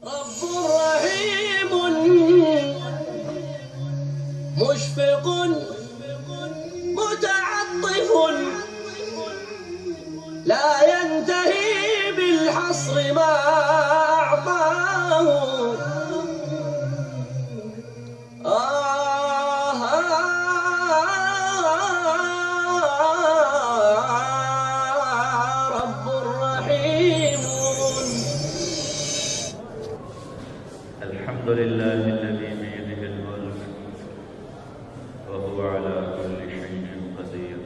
رب رحيم مشفق متعطف لا ينتهي بالحصر ما أعطاه رب رحيم. الحمد لله الذي بيده الملك وهو على كل شيء قدير،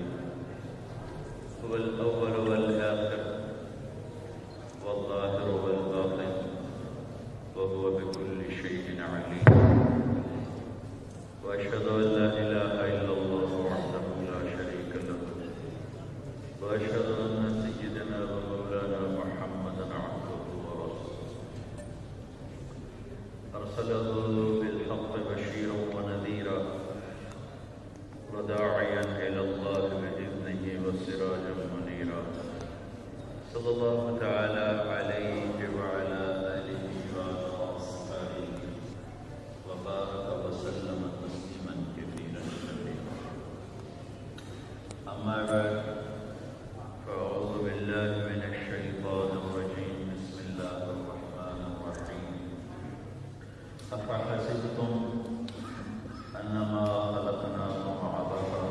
هو الأول والآخر والظاهر والباطن وهو بكل شيء عليم. وأشهد أن لا إله إلا الله وحده لا شريك له، وأشهد أن سيدنا ومولانا محمدا عبده ورسوله أرسله بالحق بشيرا ونذيرا وداعيا إلى الله بإذنه وسراجا منيرا، صلى الله تعالى عليه وعلى آله وأصحابه وبارك وسلم تسليما كثيرا كثيرا. أما بعد، فأعوذ بالله من الشيطان الرجيم. بسم الله الرحمن الرحيم. أفحسبتم أنما خلقناكم عبثا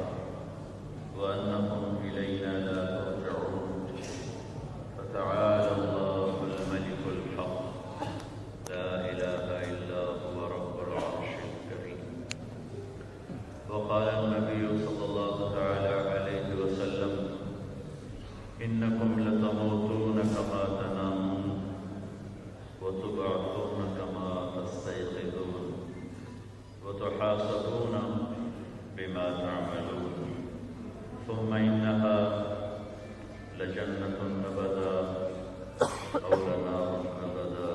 وأنكم إلينا لا ترجعون، فتعالى الله الملك الحق لا إله إلا هو رب العرش الكريم. وقال النبي صلى الله تعالى عليه وسلم: إنكم لتموتون كما تنامون وتبعثون كما تستيقظون وتحاسبون بما تعملون، ثم إنها لجنة أبدا أو لنار أبدا،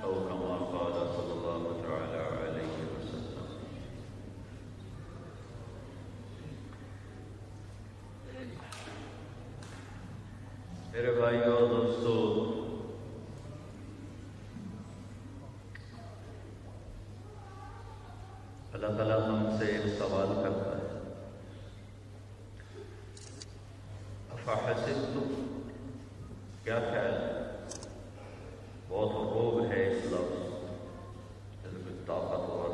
أو كما قال صلى الله تعالى عليه وسلم. میرے بھائیو اور دوستو، اللہ تعالیٰ ہم سے ایک سوال کرتا ہے: افحسبتم، کیا خیال ہے؟ بہت روب ہے اس لفظ، اس میں طاقتور،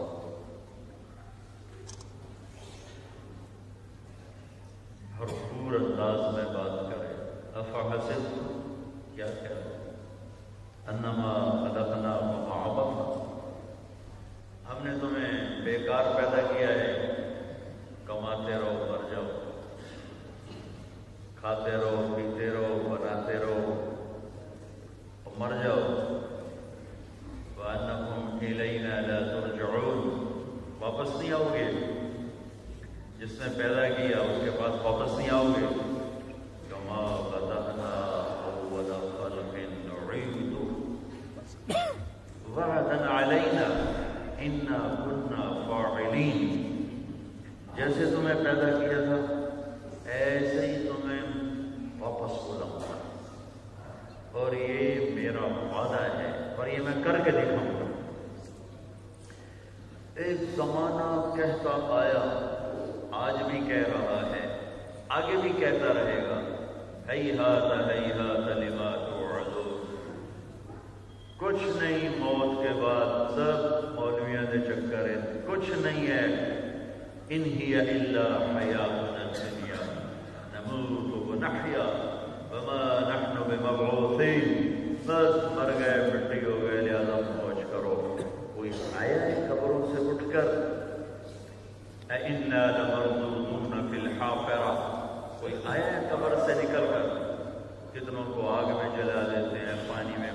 بھرپور انداز میں بات کرے. افحسبتم، کیا خیال ہے؟ انما خلقناکم عبثا، ہم نے تمہیں بیکار پیدا کیا ہے. کماتے رہو، مر جاؤ، کھاتے رہو، پیتے رہو، بناتے رہو اور مر جاؤ. وَأَنَّكُمْ إِلَيْنَا لَا تُرْجَعُونَ، واپس نہیں آؤ گے. جس نے پیدا کیا اس کے پاس واپس نہیں آؤ گے. كَمَا بَدَأْنَا أَوَّلَ خَلْقٍ نُعِيدُهُ وَعْدًا عَلَيْنَا اِنَّا كُنَّا فَاعِلِينَ. جیسے تمہیں پیدا کیا تھا ایسے ہی تمہیں واپس بلاؤں گا، اور یہ میرا وعدہ ہے اور یہ میں کر کے دکھاؤں گا. ایک زمانہ کہتا آیا، آج بھی کہہ رہا ہے، آگے بھی کہتا رہے گا: ہیہات ہیہات لما توعدون. کچھ نہیں موت کے بعد، سب مولویوں نے چکر ہے، کچھ نہیں ہے. ان ہی الا حیاتنا الدنیا نموت ونحیا وما نحن بمبعوثین. بس مر گئے، مٹی ہو گئے، لہذا موج کرو. کوئی آیا ہے قبروں سے اٹھ کر؟ اِنَّا لَمَرْدُودُونَ فِي الْحَافِرَةِ، کوئی آیا ہے قبر سے نکل کر؟ کتنوں کو آگ میں جلا دیتے ہیں، پانی میں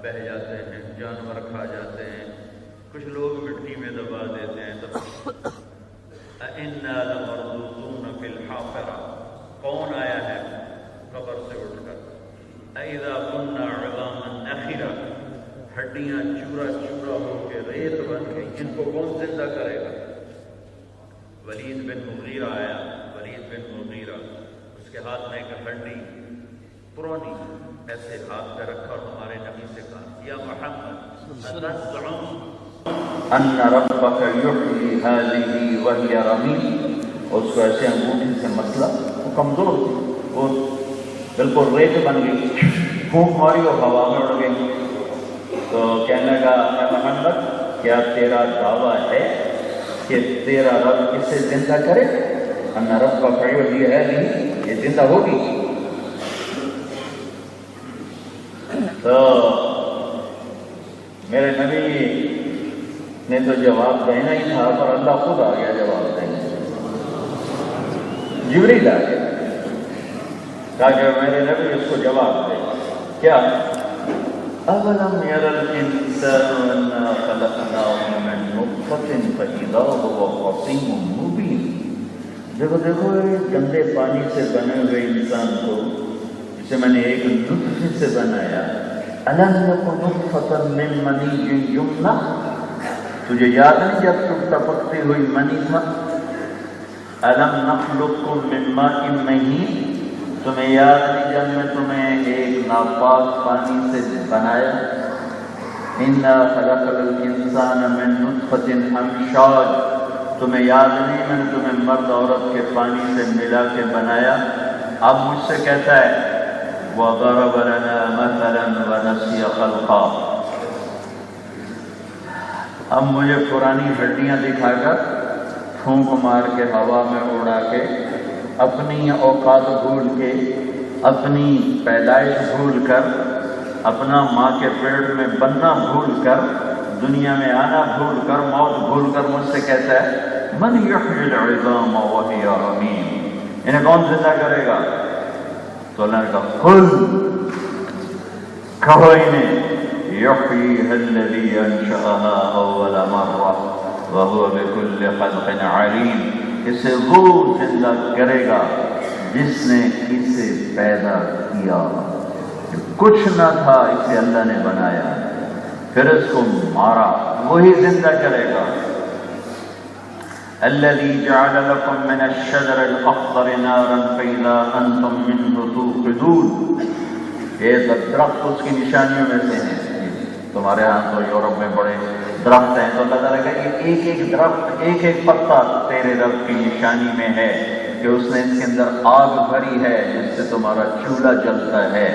بہہ جاتے ہیں، جانور کھا جاتے ہیں، کچھ لوگ مٹی میں دبا دیتے ہیں. تب اِنَّا لَمَرْدُودُونَ فِي الْحَافِرَةِ، کون آیا ہے قبر سے اٹھ کر؟ اِذَا كُنَّا عِظَامًا نَخِرَةً، ہڈیاں چورا چورا ہو کے ریت بن گئی، ان کو کون زندہ کرے گا؟ ولید بن مغیرہ آیا، ولید بن مغیرہ، اس کے ہاتھ میں ایک ہڈی پرانی ایسے ہاتھ پہ رکھا اور ہمارے نبی سے کہا یا محمد اتزعم ان ربک یحیی هذه وهی رمیم. اس کو ایسے انگوٹھی سے مسئلہ، وہ کمزور تھی، وہ بالکل ریت بن گئی، پھونک ماری اور ہوا میں اڑ گئی. تو کہنے لگا اے محمد کیا تیرا دعویٰ ہے کہ تیرا رب اسے زندہ کرے؟ ان ربک یحیی هذه، یہ زندہ ہوگی. تو میرے نبی نے تو جواب دینا ہی تھا، پر اللہ خود آ گیا جواب دینے. جبریل آ گیا تاکہ میرے نبی اس کو جواب دے. کیا اولم یر الانسان انا خلقناه من نطفة فاذا هو خصيم مبين. دیکھو دیکھو گندے پانی سے بنے ہوئے انسان کو جسے میں نے ایک نطفے سے بنایا. الم یکن نطفة من منی یمنی، تجھے یاد نہیں جب تم ٹپکتی ہوئی منی تھا؟ الم نخلقکم من ماء مہین، تمہیں یاد نہیں جب میں تمہیں ایک ناپاک پانی سے بنایا؟ انا خلقنا الانسان من نطفة امشاج، تمہیں یاد نہیں میں نے تمہیں مرد عورت کے پانی سے ملا کے بنایا؟ اب مجھ سے کہتا ہے وَضَرَبَ لَنَا مَثَلًا وَنَسِيَ خَلْقًا. اب مجھے پرانی ہڈیاں دکھا کر، پھونک مار کے ہوا میں اڑا کے، اپنی اوقات بھول کے، اپنی پیدائش بھول کر، اپنا ماں کے پیٹ میں بننا بھول کر، دنیا میں آنا بھول کر، موت بھول کر مجھ سے کہتا ہے من یحیی العظام وہی رمیم، انہیں کون زندہ کرے گا؟ تو اللہ نے کہا قل، کہو انہیں یحییھا الذی انشأھا اول مرہ وہو بکل خلق علیم، اسے وہ زندہ کرے گا جس نے اسے پیدا کیا. کچھ نہ تھا اسے اللہ نے بنایا، پھر اس کو مارا، وہی زندہ کرے گا. الذي جعل لكم من الشجر الاخضر نارا فاذا انتم منه توقدون. یہ درخت اس کی نشانیوں میں سے ہیں. تمہارے ہاں تو یورپ میں بڑے درخت ہیں، تو اللہ تعالیٰ کہ ایک ایک درخت، ایک ایک پتا تیرے رب کی نشانی میں ہے کہ اس نے اس کے اندر آگ بھری ہے جس سے تمہارا چولہا جلتا ہے.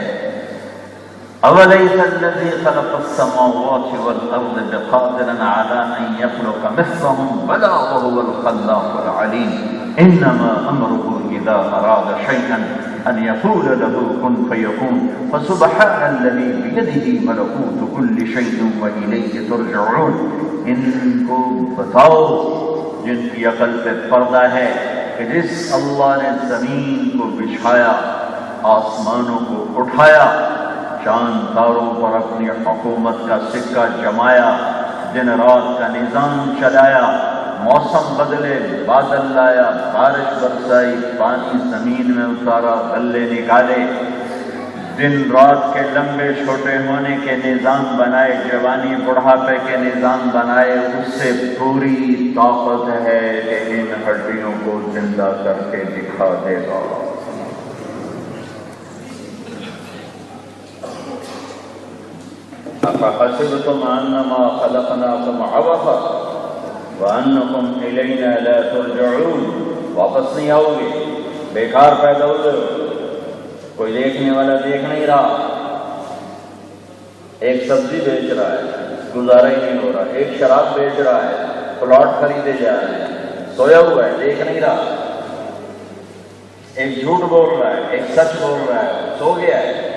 أَوَلَيْسَ الَّذِي خَلَقَ السَّمَاوَاتِ وَالْأَرْضَ بِقَادِرٍ عَلَىٰ أَن يَخْلُقَ مِثْلَهُم بَلَىٰ وَهُوَ الْخَلَّاقُ الْعَلِيمُ. إِنَّمَا أَمْرُهُ إِذَا أَرَادَ شَيْئًا أَن يَقُولَ لَهُ كُن فَيَكُونُ. فَسُبْحَانَ الَّذِي بِيَدِهِ مَلَكُوتُ كُلِّ شَيْءٍ وَإِلَيْهِ تُرْجَعُونَ. ان کو بتاؤ جن کی عقل پہ پردہ ہے کہ جس اللہ نے زمین کو بچھایا، آسمانوں کو اٹھایا، چاند تاروں پر اپنی حکومت کا سکہ جمایا، دن رات کا نظام چلایا، موسم بدلے، بادل لایا، بارش برسائی، پانی زمین میں اتارا، غلے نکالے، دن رات کے لمبے چھوٹے ہونے کے نظام بنائے، جوانی بڑھاپے کے نظام بنائے. اس سے پوری طاقت ہے کہ ان ہڈیوں کو زندہ کر کے دکھا دے گا. أَفَحَسِبْتُمْ أَنَّمَا خَلَقْنَاكُمْ عَبَثًا وَأَنَّكُمْ إِلَيْنَا لَا تُرْجَعُونَ. واپس نہیں آؤ گے، بیکار پیدا ہو گئے، کوئی دیکھنے والا دیکھ نہیں رہا. ایک سبزی بیچ رہا ہے، گزارا ہی نہیں ہو رہا. ایک شراب بیچ رہا ہے، پلاٹ خریدے جا رہے ہیں، سویا ہوا ہے، دیکھ نہیں رہا. ایک جھوٹ بول رہا ہے، ایک سچ بول رہا ہے، سو گیا ہے،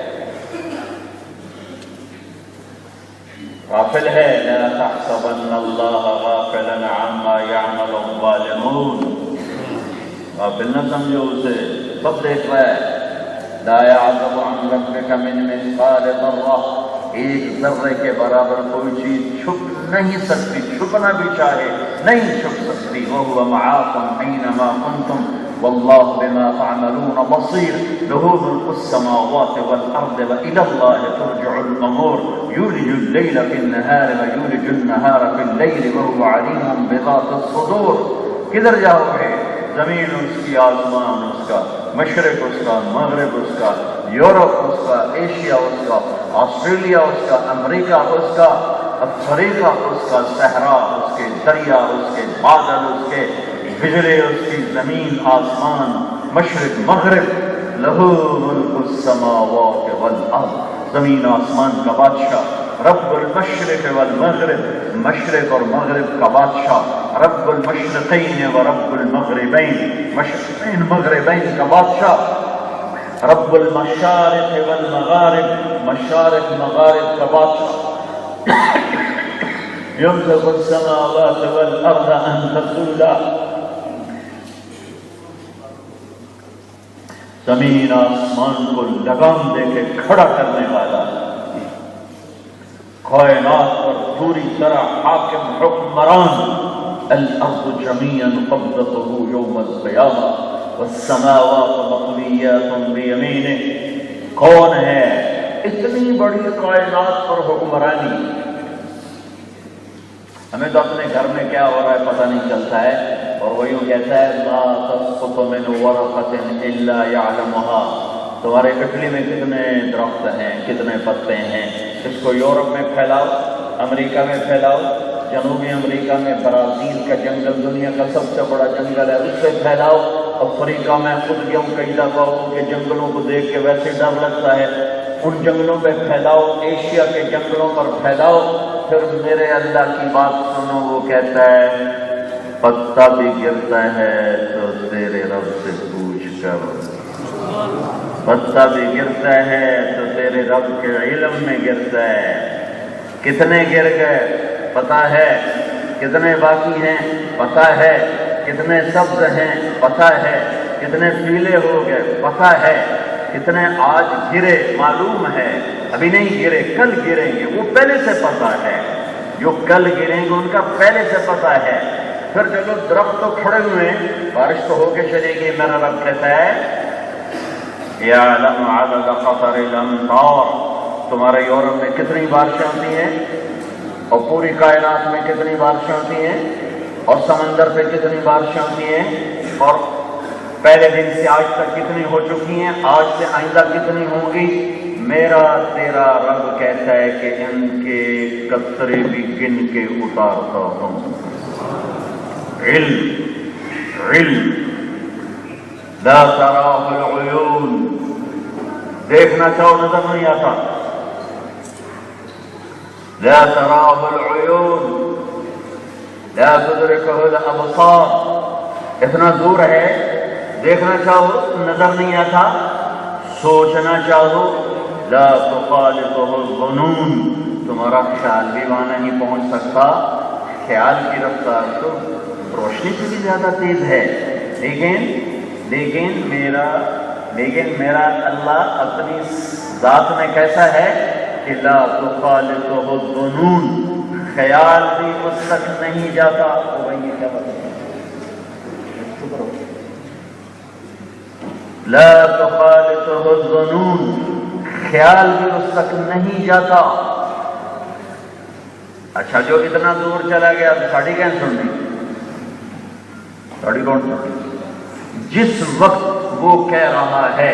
غافل ہے. لا تحسبن اللہ غافلا عما يعمل الظالمون. غافل نہ سمجھو اسے، سب دیکھ رہا ہے. لا يعزب عن ربك من مثقال ذرة. ایک ذرے کے برابر کوئی چیز چھپ نہیں سکتی، چھپنا بھی چاہے نہیں چھپ سکتی. وهو معاكم حينما كنتم والله بما تعملون بصير. له ملك السماوات والأرض وإلى الله ترجع الأمور. يولج الليل في النهار ويولج النهار في الليل وهو عليم بذات الصدور. کدھر جاؤ گے؟ زمین اس کی، آسمان اس کا، مشرق اس کا، مغرب اس کا. یورپ اس کا، ایشیا اس کا، آسٹریلیا اس کا، امریکہ اس کا، افریقہ اس کا، صحرا اس کے، دریا اس کے، بادل اس کے، بجلی اس کی، زمین آسمان، مشرق مغرب، لہو ملک السماوات والارض، زمین آسمان کا بادشاہ، رب المشرق والمغرب، مشرق اور مغرب کا بادشاہ، رب المشرقین و رب المغربین، مشرقین مغربین کا بادشاہ، رب المشارق والمغارب، مشارق مغارب کا بادشاہ، یمسک السماوات والارض ان تزولا، زمین آسمان کو لگام دے کے کھڑا کرنے والا، کائنات پر پوری طرح حاکم حکمران، الارض جميعا قبضته يوم القیامہ والسماوات مطویات بیمینہ، کون ہے اتنی بڑی کائنات پر حکمرانی؟ ہمیں تو اپنے گھر میں کیا ہو رہا ہے پتہ نہیں چلتا ہے، اور وہ یوں کہتا ہے ما تسقط من ورقۃ الا يعلمها، تمہارے اٹلی میں کتنے درخت ہیں، کتنے پتے ہیں، اس کو یورپ میں پھیلاؤ، امریکہ میں پھیلاؤ، جنوبی امریکہ میں برازیل کا جنگل دنیا کا سب سے بڑا جنگل ہے، اس سے پھیلاؤ، افریقہ میں خود گیا ہوں کئی دفعہ، ان کے جنگلوں کو دیکھ کے ویسے ڈر لگتا ہے، ان جنگلوں پہ پھیلاؤ، ایشیا کے جنگلوں پر پھیلاؤ، پھر میرے اللہ کی بات سنو، وہ کہتا ہے پتا بھی گرتا ہے تو تیرے رب سے پوچھ کر، پتا بھی گرتا ہے تو تیرے رب کے علم میں گرتا ہے، کتنے گر گئے پتا ہے، کتنے باقی ہیں پتا ہے، کتنے سبز ہیں پتا ہے، کتنے پیلے ہو گئے پتا ہے، کتنے آج گرے معلوم ہے، ابھی نہیں گرے کل گریں گے، وہ پہلے سے پتا ہے، جو کل گریں گے ان کا پہلے سے پتا ہے، پھر چلو درخت تو کھڑے ہوئے بارش تو ہو کے چلے گی، میرا رب کہتا ہے یعلم عدد قطر الامطار، تمہارے یورپ میں کتنی بارشیں ہوتی ہیں، اور پوری کائنات میں کتنی بارشیں ہوتی ہیں، اور سمندر پہ کتنی بارشیں ہوتی ہیں، اور پہلے دن سے آج تک کتنی ہو چکی ہیں، آج سے آئندہ کتنی ہوں گی، میرا تیرا رب کہتا ہے کہ ان کے قطرے بھی گن کے اتارتا ہوں، علم علم لا تراہ العیون، دیکھنا چاہو نظر نہیں آتا، لا تراہ العیون لا تدرکہ الابصار، اتنا دور ہے، دیکھنا چاہو نظر نہیں آتا، سوچنا چاہو لا تخالطہ الظنون، تمہارا خیال بھی وہاں نہیں پہنچ سکتا، خیال کی رفتار تو روشنی سے بھی زیادہ تیز ہے، لیکن میرا اللہ اپنی ذات میں کیسا ہے کہ لا تخالطہ الظنون، خیال بھی اس تک نہیں جاتا، کیا لا تخالطہ الظنون، خیال بھی اس تک نہیں جاتا۔ اچھا جو اتنا دور چلا گیا ساڑھی کہیں سننی، ساڑھی کون سننی؟ جس وقت وہ کہہ رہا ہے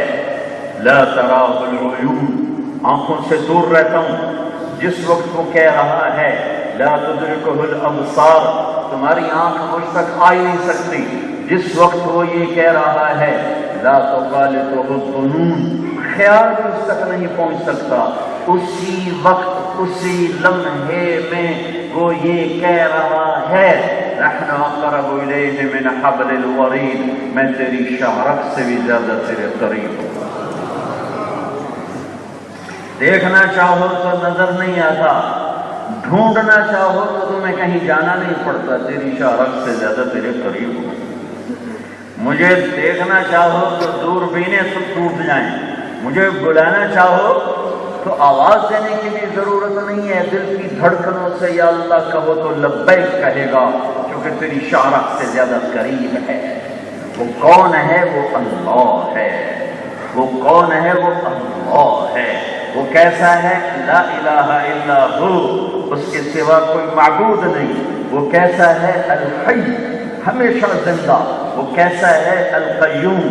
لا تراہ العیون، آنکھوں سے دور رہتا ہوں، جس وقت وہ کہہ رہا ہے لا تدرکہ الابصار، تمہاری آنکھ مجھ تک آ ہی نہیں سکتی، جس وقت وہ یہ کہہ رہا ہے لا تخالطہ الظنون، خیال بھی اس تک نہیں پہنچ سکتا، اسی وقت اسی لمحے میں وہ یہ کہہ رہا ہے نحن اقرب الیہ من حبل الورید، میں تیری شہرک سے بھی زیادہ تیرے قریب ہوں۔ دیکھنا چاہو تو نظر نہیں آتا، ڈھونڈنا چاہو تو تمہیں کہیں جانا نہیں پڑتا، تیری شہرک سے زیادہ تیرے قریب ہوں۔ مجھے دیکھنا چاہو تو دوربینیں سب ٹوٹ جائیں، مجھے بلانا چاہو تو آواز دینے کی بھی ضرورت نہیں ہے، دل کی دھڑکنوں سے یا اللہ کہو تو لبیک کہے گا، کیونکہ تیری شہرت سے زیادہ قریب ہے۔ وہ کون ہے؟ وہ اللہ ہے۔ وہ کون ہے؟ وہ اللہ ہے۔ وہ کیسا ہے؟ لا الہ الا ہو، اس کے سوا کوئی معبود نہیں۔ وہ کیسا ہے؟ الحی، ہمیشہ زندہ۔ وہ کیسا ہے؟ القیوم،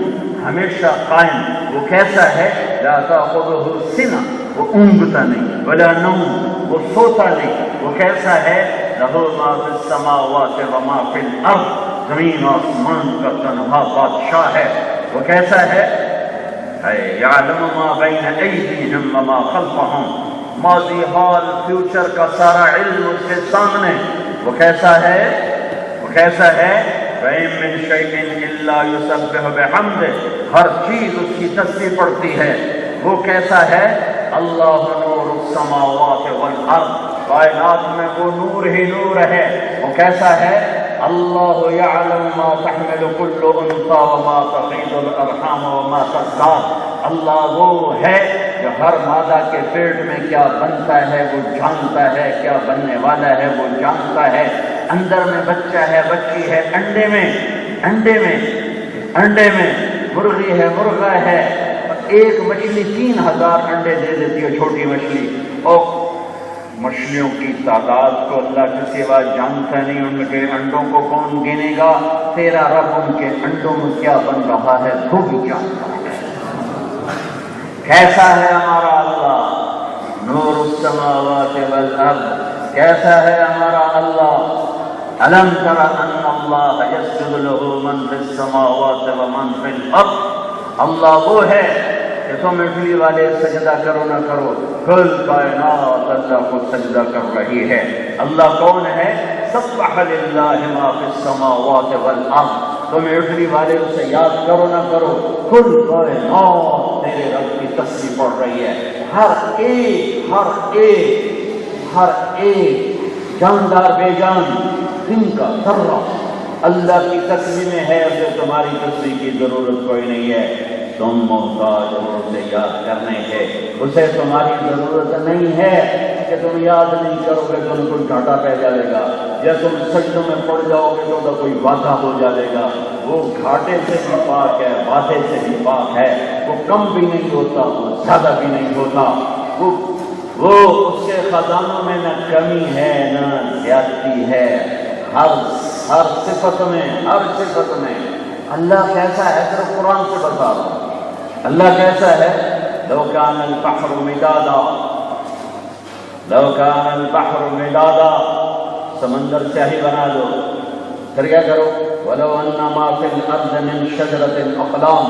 ہمیشہ قائم۔ وہ کیسا ہے؟ لا تأخذه سنة، وہ اونگتا نہیں، ولا نوم، وہ سوتا نہیں۔ وہ کیسا ہے؟ لہو ما فی السماوات وما فی الارض، زمین و آسمان کا تنہا بادشاہ ہے۔ وہ کیسا ہے؟ یعلم ما بین ایدیہم وما خلفہم، ماضی حال فیوچر کا سارا علم اس کے سامنے۔ وہ کیسا ہے؟ وہ کیسا ہے؟ وَإِن مِّن شَيْءٍ إِلَّا يُسَبِّحُ بِحَمْدِهِ، ہر چیز اس کی تسبیح پڑھتی ہے۔ وہ کیسا ہے؟ اللہ نور السماوات والارض، کائنات میں وہ نور ہی نور ہے۔ وہ کیسا ہے؟ اللہ یعلم ما تحمل كل انثى وما تغيض الارحام وما تزداد، اللہ وہ ہے جو ہر مادہ کے پیٹ میں کیا بنتا ہے وہ جانتا ہے، کیا بننے والا ہے وہ جانتا ہے۔ اندر میں بچہ ہے، بچی ہے، انڈے میں مرغی ہے، مرغا ہے۔ ایک مچھلی 3000 انڈے دے دیتی ہے، چھوٹی مچھلی، اور مچھلیوں کی تعداد کو اللہ کے سوا جانتا نہیں، ان کے انڈوں کو کون گنے گا؟ تیرا رب ان کے انڈوں میں کیا بن رہا ہے وہ بھی جانتا ہے۔ کیسا ہے ہمارا اللہ؟ نور السماوات والارض، کیسا ہے ہمارا اللہ؟ الم تر ان اللہ یسجد له من فی السماوات ومن فی الارض، اللہ وہ ہے کہ تم اٹھلی والے سجدہ کرو نہ کرو، کل کائنات اللہ کو سجدہ کر رہی ہے۔ اللہ کون ہے؟ سبح للہ ما فی السماوات والارض، تم اٹھلی والے اسے یاد کرو نہ کرو، کل کائنات تیرے رب کی تسبیح پڑھ رہی ہے۔ ہر ایک جاندار بے جان، دن کا ذرہ اللہ کی تسبیح میں ہے، اسے تمہاری تسبیح کی ضرورت کوئی نہیں ہے۔ تم محتاج ہو اسے یاد کرنے کے، اسے تمہاری ضرورت نہیں ہے کہ تم یاد نہیں کرو گے تو کوئی گھاٹا پہ جائے گا، یا تم سجدوں میں پڑ جاؤ گے تو کوئی وعدہ ہو جائے گا۔ وہ گھاٹے سے بھی پاک ہے، وعدے سے بھی پاک ہے، وہ کم بھی نہیں ہوتا، وہ زیادہ بھی نہیں ہوتا۔ وہ اس کے خزانوں میں نہ کمی ہے نہ زیادتی ہے، ہر صفت میں اللہ کیسا ہے؟ صرف قرآن سے بتا رہا ہوں اللہ کیسا ہے۔ لو کان البحر مدادا، سمندر سیاہی بنا دو، پھر کیا کرو؟ ولو ان ما فی الارض من شجرۃ اقلام،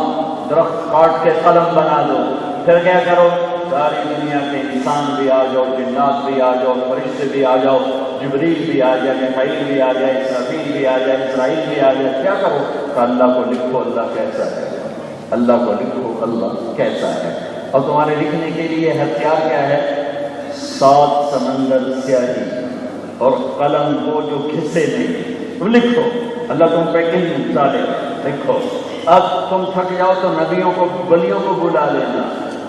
درخت کاٹ کے قلم بنا دو، پھر کیا کرو؟ ساری دنیا کے انسان بھی آ جاؤ، جنات بھی آ جاؤ، فرشتے بھی آ جاؤ، جبریل بھی آ جائے، میکائیل بھی آ جائے، اسرافیل بھی آ جائے، اسرائیل بھی آ جائے، کیا کرو؟ کہ اللہ کو لکھو اللہ کیسا ہے، اللہ کو لکھو اللہ کیسا ہے۔ اور تمہارے لکھنے کے لیے ہتھیار کیا ہے؟ 7 سمندر سیاہی اور قلم وہ جو گھسے نہیں، تم لکھو، اللہ تم پہ علم ڈالے، لکھو۔ اب تم تھک جاؤ تو نبیوں کو، ولیوں کو بلا لینا،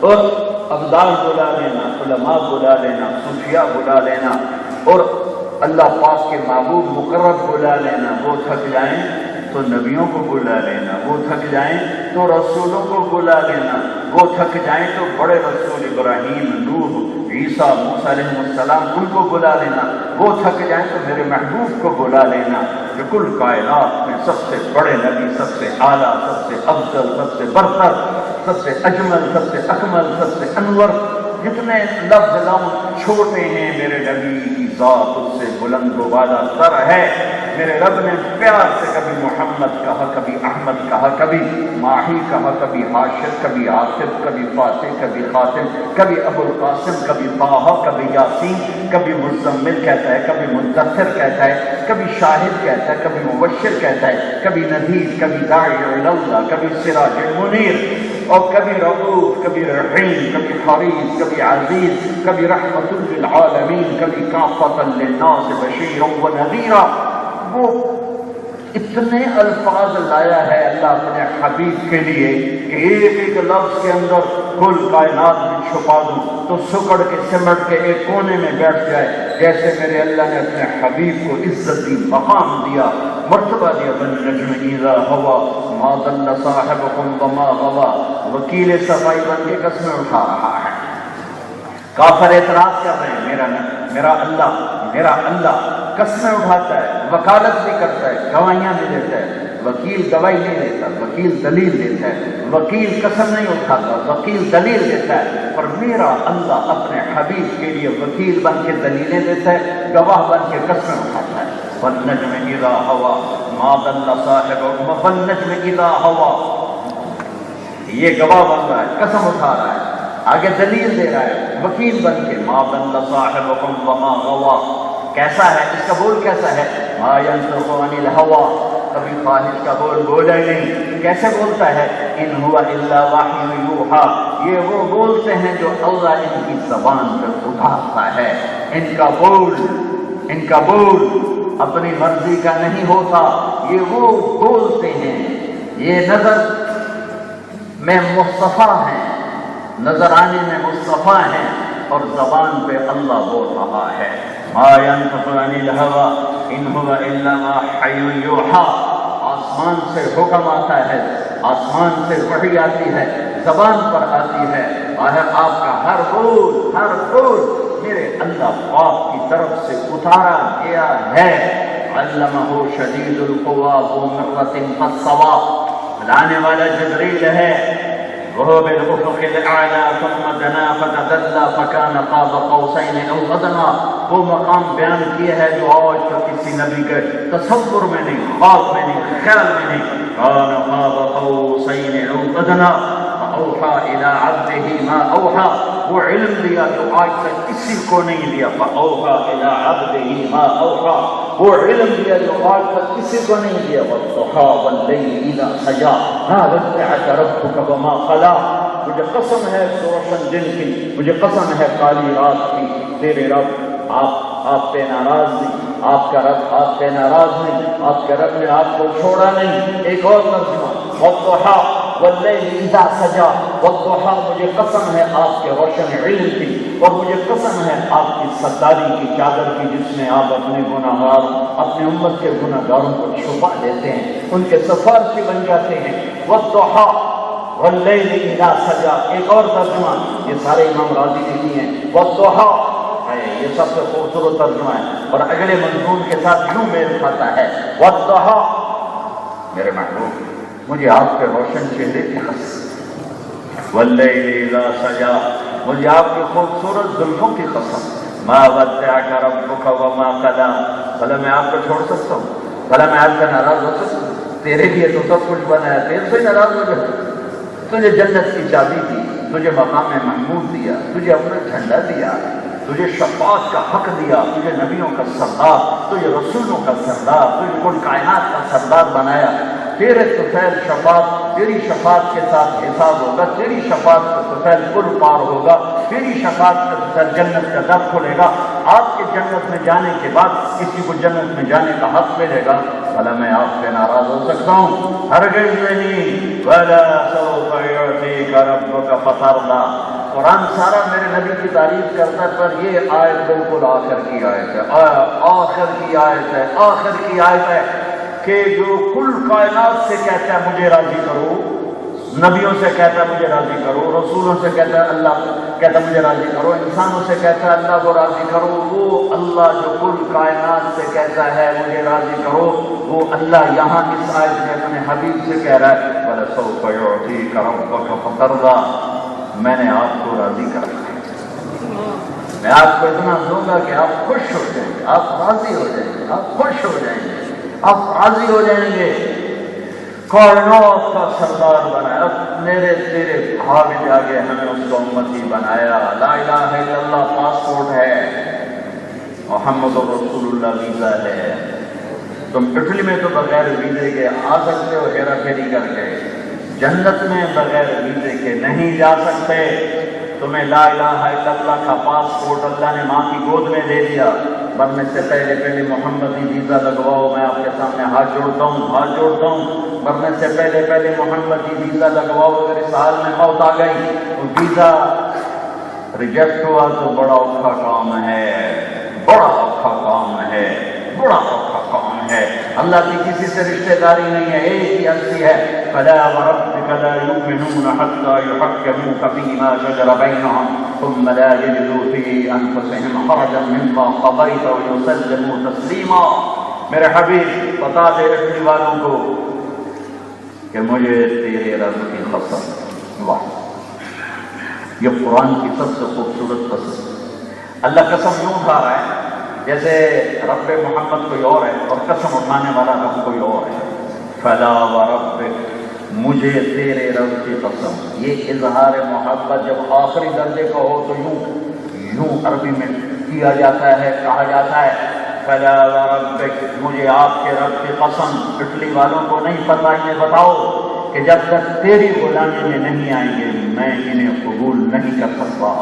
اور ابدال بلا لینا، علماء بلا لینا، صوفیاء بلا لینا، اور اللہ پاک کے محبوب مقرب بلا لینا۔ وہ تھک جائیں تو نبیوں کو بلا لینا، وہ تھک جائیں تو رسولوں کو بلا لینا، وہ تھک جائیں تو بڑے رسول ابراہیم، نوح، عیسیٰ، موسیٰ علیہ السلام ان کو بلا لینا، وہ تھک جائیں تو میرے محبوب کو بلا لینا جو کل کائنات میں سب سے بڑے نبی، سب سے اعلیٰ، سب سے افضل، سب سے برتر، سب سے اجمل، سب سے اکمل، سب سے انور۔ جتنے لفظ چھوٹے ہیں میرے نبی کی ذات اس سے بلند و بالا تر ہے۔ میرے رب نے پیار سے کبھی محمد کہا، کبھی احمد کہا، کبھی ماہی کہا، کبھی حاشر، کبھی عاقب، کبھی فاتح، کبھی خاتم، کبھی ابو القاسم، کبھی طٰہٰ، کبھی یاسین، کبھی مزمل کہتا ہے، کبھی مدثر کہتا ہے، کبھی شاہد کہتا ہے، کبھی مبشر کہتا ہے، کبھی نذیر، کبھی داعی الی اللہ، کبھی سراج منیر، اور کبھی رؤوف، کبھی رحیم، کبھی حریص، کبھی عزیز، کبھی رحمت للعالمین، کبھی کافۃ للناس بشیرا ونذیرا۔ وہ اتنے الفاظ لایا ہے اللہ اپنے حبیب کے لیے کہ ایک ایک لفظ کے اندر کل کائنات میں چھپا دوں تو سکڑ کے سمٹ کے ایک کونے میں بیٹھ جائے، جیسے میرے اللہ نے اپنے حبیب کو عزت دی، مقام دیا، مرتبہ دیا۔ بالنجم اذا ہوا ما ضل صاحبکم وما غوا، وکیل صفائی بن کے قسمیں اٹھا رہا ہے۔ کافر اعتراض کر رہے ہیں، میرا اللہ قسمیں اٹھاتا ہے، وکالت بھی کرتا ہے، گواہیاں بھی دیتا ہے، وکیل گواہی نہیں دیتا، وکیل دلیل دیتا ہے، وکیل قسم نہیں اٹھاتا، وکیل دلیل دیتا ہے، پر میرا اللہ اپنے حبیب کے لیے وکیل بن کے دلیلیں دیتا ہے، گواہ بن کے قسمیں اٹھاتا ہے۔ والنجم اذا ہوا ما ضل صاحبکم والنجم اذا ہوا، یہ گواہ بن رہا ہے، قسم اٹھا رہا ہے، آگے دلیل دے رہا ہے وکیل بن کے، ما ضل صاحبکم وما غوا، کیسا ہے اس کا بول، کیسا ہے، ما ينطق عن الهوى، کبھی خواہش کا بول بولا ہی نہیں، کیسے بولتا ہے، ان هو الا وحی یوحی، یہ وہ بولتے ہیں جو اللہ ان کی زبان پہ اتارتا ہے، ان کا بول اپنی مرضی کا نہیں ہوتا، یہ وہ بولتے ہیں، یہ نظر میں مصطفیٰ ہیں، نظر آنے میں مصطفیٰ ہیں، اور زبان پہ اللہ بول رہا ہے۔ ما ينطق عن الهوى ان هو الا وحی یوحی، آسمان سے حکم آتا ہے، آسمان سے وحی آتی ہے، زبان پر آتی ہے، اور آپ کا ہر بول میرے اللہ پاک کی طرف سے اتارا گیا ہے۔ علمہ شدید القوی ذو مرۃ فاستوی، لانے والا جبریل ہے، وہ بالافق الاعلی ثم دنا فتدلى فكان قاب قوسین او ادنی، وہ مقام بیان کیا ہے جو آج تک کسی نبی کے تصور میں نہیں، خواب میں نہیں، خیال میں نہیں، كان قاب قوسین او ادنی فاوحى الى عبده ما اوحى، وہ علم دیا جو آج تک کسی کو نہیں دیا، فاوحى الى عبده ما اوحى، وہ علم دیا جو آج تک کسی کو نہیں دیا، والضحى والليل اذا سجى ما ودعك ربك وما قلى، مجھے قسم ہے روشن دن کی، مجھے قسم ہے کالی رات کی، تیرے رب آپ پہ ناراض نہیں، آپ کا رب آپ پہ ناراض نہیں، آپ کے رب نے آپ کو چھوڑا نہیں۔ ایک اور ترجمہ، والضحى واللیل اذا سجا، والضحى مجھے قسم ہے آپ کے روشن علم کی، اور مجھے قسم ہے آپ کی ستاری کی چادر کی، جس میں آپ اپنے گناہگار، اپنے امت کے گناہگاروں کو چھپا دیتے ہیں، ان کے سفارشی بن جاتے ہیں۔ والضحى واللیل اذا سجا، ایک اور ترجمہ، یہ سارے امام راضی نے کی ہیں، والضحى یہ سب سے خوبصورت ترجمہ ہے، اور اگلے مضمون کے ساتھ یوں میل کھاتا ہے، والضحى، میرے محبوب مجھے آپ کے روشن چہرے کی قسم، واللیل اذا سجا، مجھے آپ کی خوبصورت زلفوں کی قسم، ما ودعک ربک وما قلی، بھلا میں آپ کو چھوڑ سکتا ہوں، بھلا میں آپ کا ناراض ہو سکتا ہوں، تیرے لیے تو سب کچھ بنا ہے، تیرے سے ناراض ہو جائے، تجھے جنت کی چابی دی، تجھے مقام محمود دیا، تجھے اپنا جھنڈا دیا، تجھے شفاعت کا حق دیا، تجھے نبیوں کا سردار، تجھے رسولوں کا سردار، تجھے کل کائنات کا سردار بنایا، تیرے طفیل شفاعت، تیری شفاعت کے ساتھ حساب ہوگا، تیری شفاعت کا طفیل پل پار ہوگا، تیری شفاعت کا طفیل جنت کا در کھلے گا، آپ کے جنت میں جانے کے بعد کسی کو جنت میں جانے کا حق ملے گا، بھلا میں آپ سے ناراض ہو سکتا ہوں؟ ہرگز نہیں۔ وَلَا سَوْفَ يُعْطِيكَ رَبُّكَ فَتَرْضَىٰ، قرآن سارا میرے نبی کی تعریف کرتا ہے، پر یہ آیت بالکل آخر کی آیت ہے، آخر کی آیت ہے، آخر کی آیت ہے کہ جو کل کائنات سے کہتا ہے مجھے راضی کرو، نبیوں سے کہتا ہے مجھے راضی کرو، رسولوں سے کہتا ہے اللہ کہتا ہے مجھے راضی کرو، انسانوں سے کہتا ہے اللہ کو راضی کرو، وہ اللہ جو کل کائنات سے کہتا ہے مجھے راضی کرو، وہ اللہ یہاں اس آیت میں اپنے حبیب سے کہہ رہا ہے، وَلَسَوْفَ يُعْطِيكَ رَبُّكَ فَتَرْضَىٰ، میں نے آپ کو راضی کرنا ہے، میں آپ کو اتنا دوں گا کہ آپ خوش ہو جائیں گے، آپ راضی ہو جائیں گے، آپ خوش ہو جائیں گے، آپ راضی ہو جائیں گے۔ کائنات کا سردار بنایا، میرے تیرے بھاگ جاگے ہمیں اس کو امتی بنایا، لا الہ الا اللہ پاسپورٹ ہے، محمد رسول اللہ ویزا ہے، تم اٹلی میں تو بغیر ویزے کے آ سکتے ہو ہیرا پھیری کر کے، جنت میں بغیر ویزے کے نہیں جا سکتے، تمہیں لا الہ الا اللہ کا پاسپورٹ اللہ نے ماں کی گود میں دے دیا، مرنے سے پہلے محمدی ویزا لگواؤ، میں آپ کے سامنے ہاتھ جوڑتا ہوں، مرنے سے پہلے محمدی ویزا لگواؤ، اگر اس حال میں موت آ گئی تو ویزا ریجیکٹ ہوا تو بڑا اوکھا کام ہے، بڑا اوکھا کام ہے، بڑا اوکھا کام ہے، اللہ کی کسی سے رشتہ داری نہیں ہے، ایک ہی ہستی ہے، فَلَا وَرَبِّكَ لَا يُؤْمِنُونَ حَتَّىٰ يُحَكِّمُوكَ فِيمَا شَجَرَ بَيْنَهُمْ ثُمَّ لَا يَجِدُوا فِي أَنفُسِهِمْ حَرَجًا مِّمَّا قَضَيْتَ وَيُسَلِّمُوا تَسْلِيمًا۔ میرے حبیب بتا دے اٹلی والوں کو کہ مجھے تیرے رب کی قسم. واہ، یہ قرآن کی سب سے خوبصورت قسم. اللہ قسم یوں اٹھا رہا ہے جیسے رب محمد کوئی اور ہے اور قسم اٹھانے والا رب کوئی اور ہے. فلا وربک، مجھے تیرے رب کی قسم. یہ اظہار محبت جب آخری درجے کا ہو تو یوں عربی میں کیا جاتا ہے، کہا جاتا ہے فلا وربک، مجھے آپ کے رب کی قسم. اٹلی والوں کو نہیں پتہ، انہیں بتاؤ کہ جب تک تیری غلامی میں نہیں آئیں گے میں انہیں قبول نہیں کر سکتا.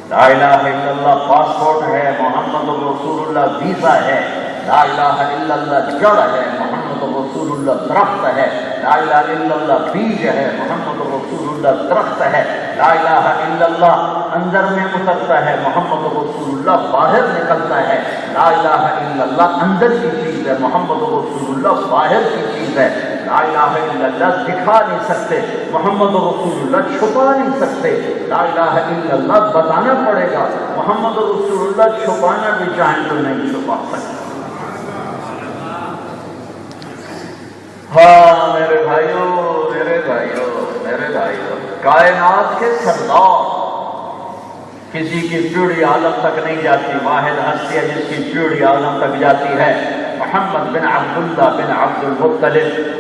لا الہ الا اللہ پاسپورٹ ہے، محمد رسول اللہ ویزا ہے. لا الہ الا اللہ جڑ ہے، محمد رسول اللہ درخت ہے. لا الہ الا اللہ بیج ہے، محمد رسول اللہ درخت ہے. لا الہ الا اللہ اندر میں اترتا ہے، محمد رسول اللہ باہر نکلتا ہے. لا الہ الا اللہ اندر کی چیز ہے، محمد رسول اللہ باہر کی چیز ہے. لا الہ الا اللہ دکھا نہیں سکتے، محمد رسول اللہ چھپا نہیں سکتے. لا الہ الا اللہ بتانا پڑے گا، محمد رسول اللہ چھپانا بھی چاہیں تو نہیں چھپا سکتے. ہاں میرے بھائیوں، کائنات کے سردار کسی کی پیڑھی عالم تک نہیں جاتی. واحد ہستی ہے جس کی پیڑھی عالم تک جاتی ہے، محمد بن عبداللہ بن عبد المطلب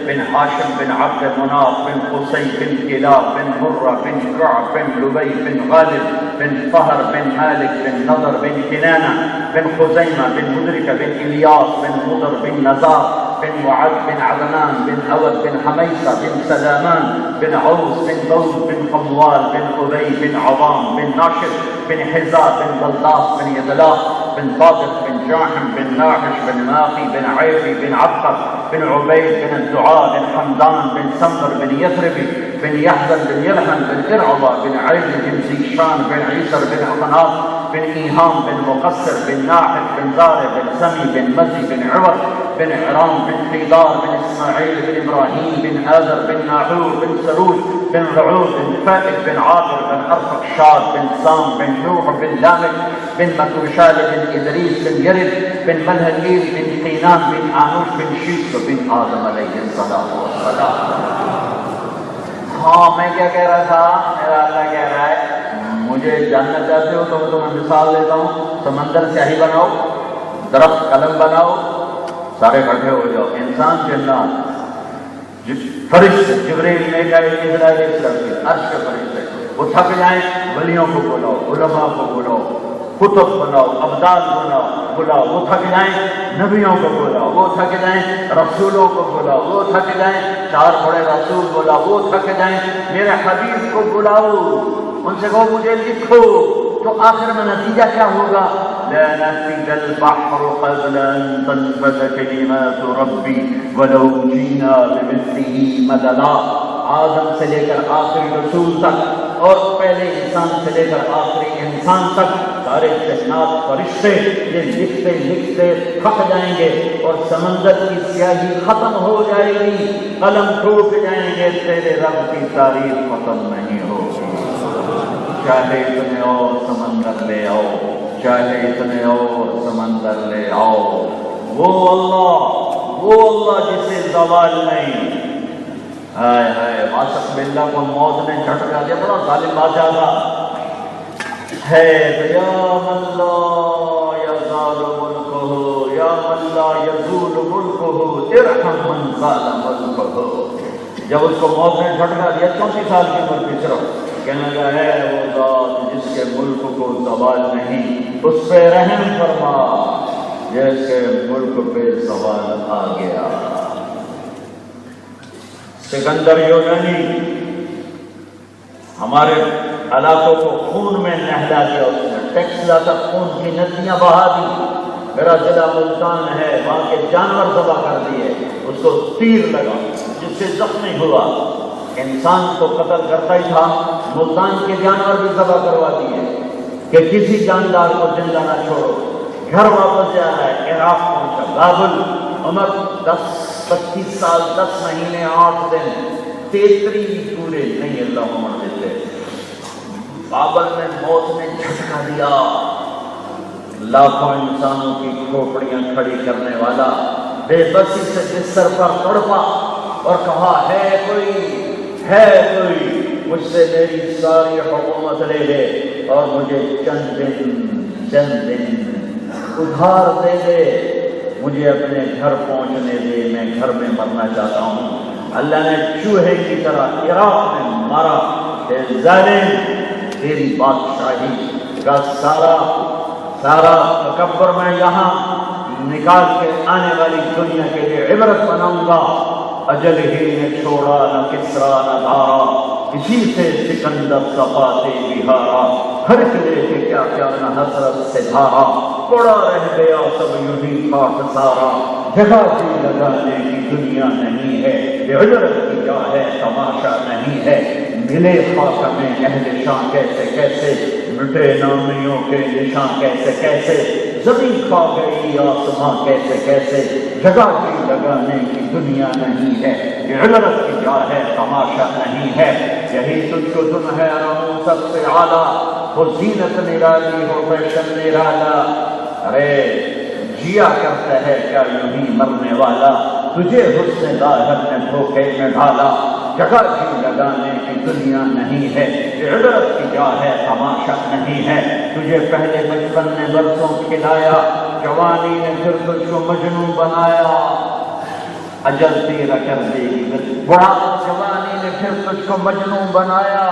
بن ہاشم بن عبد مناف بن قصی بن کلاب بن مرہ بن کعب بن لبی بن غالب بن فہر بن مالک بن نضر بن کنانہ بن خزیمہ بن مدرکہ بن الیاس بن مضر بن نزار بن معد بن عدنان بن اود بن حمیصہ بن سلامان بن عوس بن دود بن قموال بن ابی بن عوام بن ناشد بن حزا بن بلداس بن یدلاف بن ضابط بن جاحم بن ناحش بن ماقی بن عیفی بن عبقر بن عبید بن الدعاء بن حمدان بن سمر بن یثربی بن یحزن بن یلحن بن ارعبا بن عیل بن زیشان بن عیسر بن اقناط بن ایہام بن مقصر بن ناحل بن زارع بن سمی بن مزی بن عوض بن عرام بن حیدار بن اسماعیل بن ابراہیم بن آذر بن ناحور بن سروج بن رعود بن فائد بن عابر بن ارفقشاد بن سام بن نوح بن لامک بن متوشال بن ادریس بن یرد بن ملہلیل بن قینان بن آنوش بن شیط بن آدم علیہ السلام. ہاں میں کیا کہہ رہا تھا، میرا اللہ کہہ رہا ہے مجھے جاننا چاہتے ہو تو میں تمہیں مثال دیتا ہوں. سمندر سیاہی بناؤ، درخت قلم بناؤ، سارے کٹھے ہو جاؤ، انسان جنات فرشتے جبریل میکائیل اسرائیل اسرائیل عرش کے فرشتے، وہ تھک جائیں ولیوں کو بلاؤ، علماء کو بلاؤ، کتب بناؤ، ابدال بلاؤ، وہ تھک جائیں نبیوں کو بلاؤ، وہ تھک جائیں رسولوں کو بلاؤ، وہ تھک جائیں چار بڑے رسول بلاؤ، وہ تھک جائیں میرے حبیب کو بلاؤ، ان سے کہو مجھے لکھو، تو آخر میں نتیجہ کیا ہوگا؟ لا نفد البحر قبل ان تنفذ كلمات ربي ولو جئنا بمثله مددا. آدم سے لے کر آخری رسول تک اور پہلے انسان سے لے کر آخری انسان تک سارے جنات فرشتے یہ لکھتے لکھتے تھک جائیں گے اور سمندر کی سیاہی ختم ہو جائے گی، قلم ٹوٹ جائیں گے، تیرے رب کی تعریف ختم نہیں ہوگی. چاہے اتنے اور سمندر لے آؤ، چاہے اتنے اور سمندر لے آؤ، وہ اللہ جسے زوال نہیں. ہائے ہائے عاشق باللہ کو موت نے جھٹکا دیا، بڑا ظالم بادشاہ تھا ہے. یا من لا یزال ملکہ، یا من لا یزول ملکہ، ارحم من زال ملکہ. جب اس کو موت نے جھٹکا دیا 34 سال کی عمر کی صرف، کہنے لگا ہے وہ ذات جس کے ملک کو زوال نہیں، اس پہ رحم فرما جس کے ملک پہ زوال آ گیا. سکندر یونانی ہمارے علاقوں کو خون میں نہلا دیا، اس نے ٹیکس لاتا خون کی ندیاں بہا دی. میرا ضلع ملتان ہے، وہاں کے جانور ذبح کر دیے، اس کو تیر لگا جس سے زخمی ہوا. انسان کو قتل کرتا ہی تھا، ملتان کے جانور بھی ذبح کروا دیے کہ کسی جاندار کو زندہ نہ چھوڑو. گھر واپس جا رہا ہے، عراق پہنچا، بابل، عمر 10-25 سال 10 مہینے 8 دن 33 پورے نہیں اللہ عمر دیتے. بابل میں موت نے جھٹکا دیا، لاکھوں انسانوں کی کھوپڑیاں کھڑی کرنے والا بے بسی سے بستر پر تڑپا اور کہا ہے کوئی مجھ سے میری ساری حکومت لے لے اور مجھے چند دن ادھار دے دے، مجھے اپنے گھر پہنچنے دے، میں گھر میں مرنا چاہتا ہوں۔ اللہ نے چوہے کی طرح عراق میں مارا کہ ظالم، تیری بادشاہی کا سارا تکبر میں یہاں نکال کے آنے والی دنیا کے لیے عبرت بناؤں گا۔ اجل ہی نے چھوڑا نہ کسرا نہ دارا، اسی سے سکندر صفاتے بہارا، ہر قلعے کے کیا نہ حسرت سے دھارا، پڑا رہ گیا سب یوں ہی کاٹ سارا، جگہ بھی لگانے کی دنیا نہیں ہے، یہ عجرت کی جا ہے تماشا نہیں ہے، ملے خاک میں اہل شاں کیسے مٹے نامیوں کے نشان کیسے زمین کھا گئی آسماں کیسے جگہ بھی لگانے کی دنیا نہیں ہے، یہ عبرت کی جا ہے تماشا نہیں ہے، یہی تجھ کو تم ہے رمو سب سے اعلیٰ، وہ زینت نرالی ہو فیشن نرالا، ارے جیا کرتا ہے کیا یوں ہی مرنے والا، تجھے حسن ظاہر نے دھوکے میں ڈالا، جگہ بھی لگانے کی دنیا نہیں ہے، یہ عبرت کی جا ہے تماشا نہیں ہے، تجھے پہلے بچپن نے برسوں کھلایا، جوانی نے پھر تجھ کو مجنون بنایا، اجل تیرا کر دے گی بڑھا، جوانی نے پھر تجھ کو مجنون بنایا،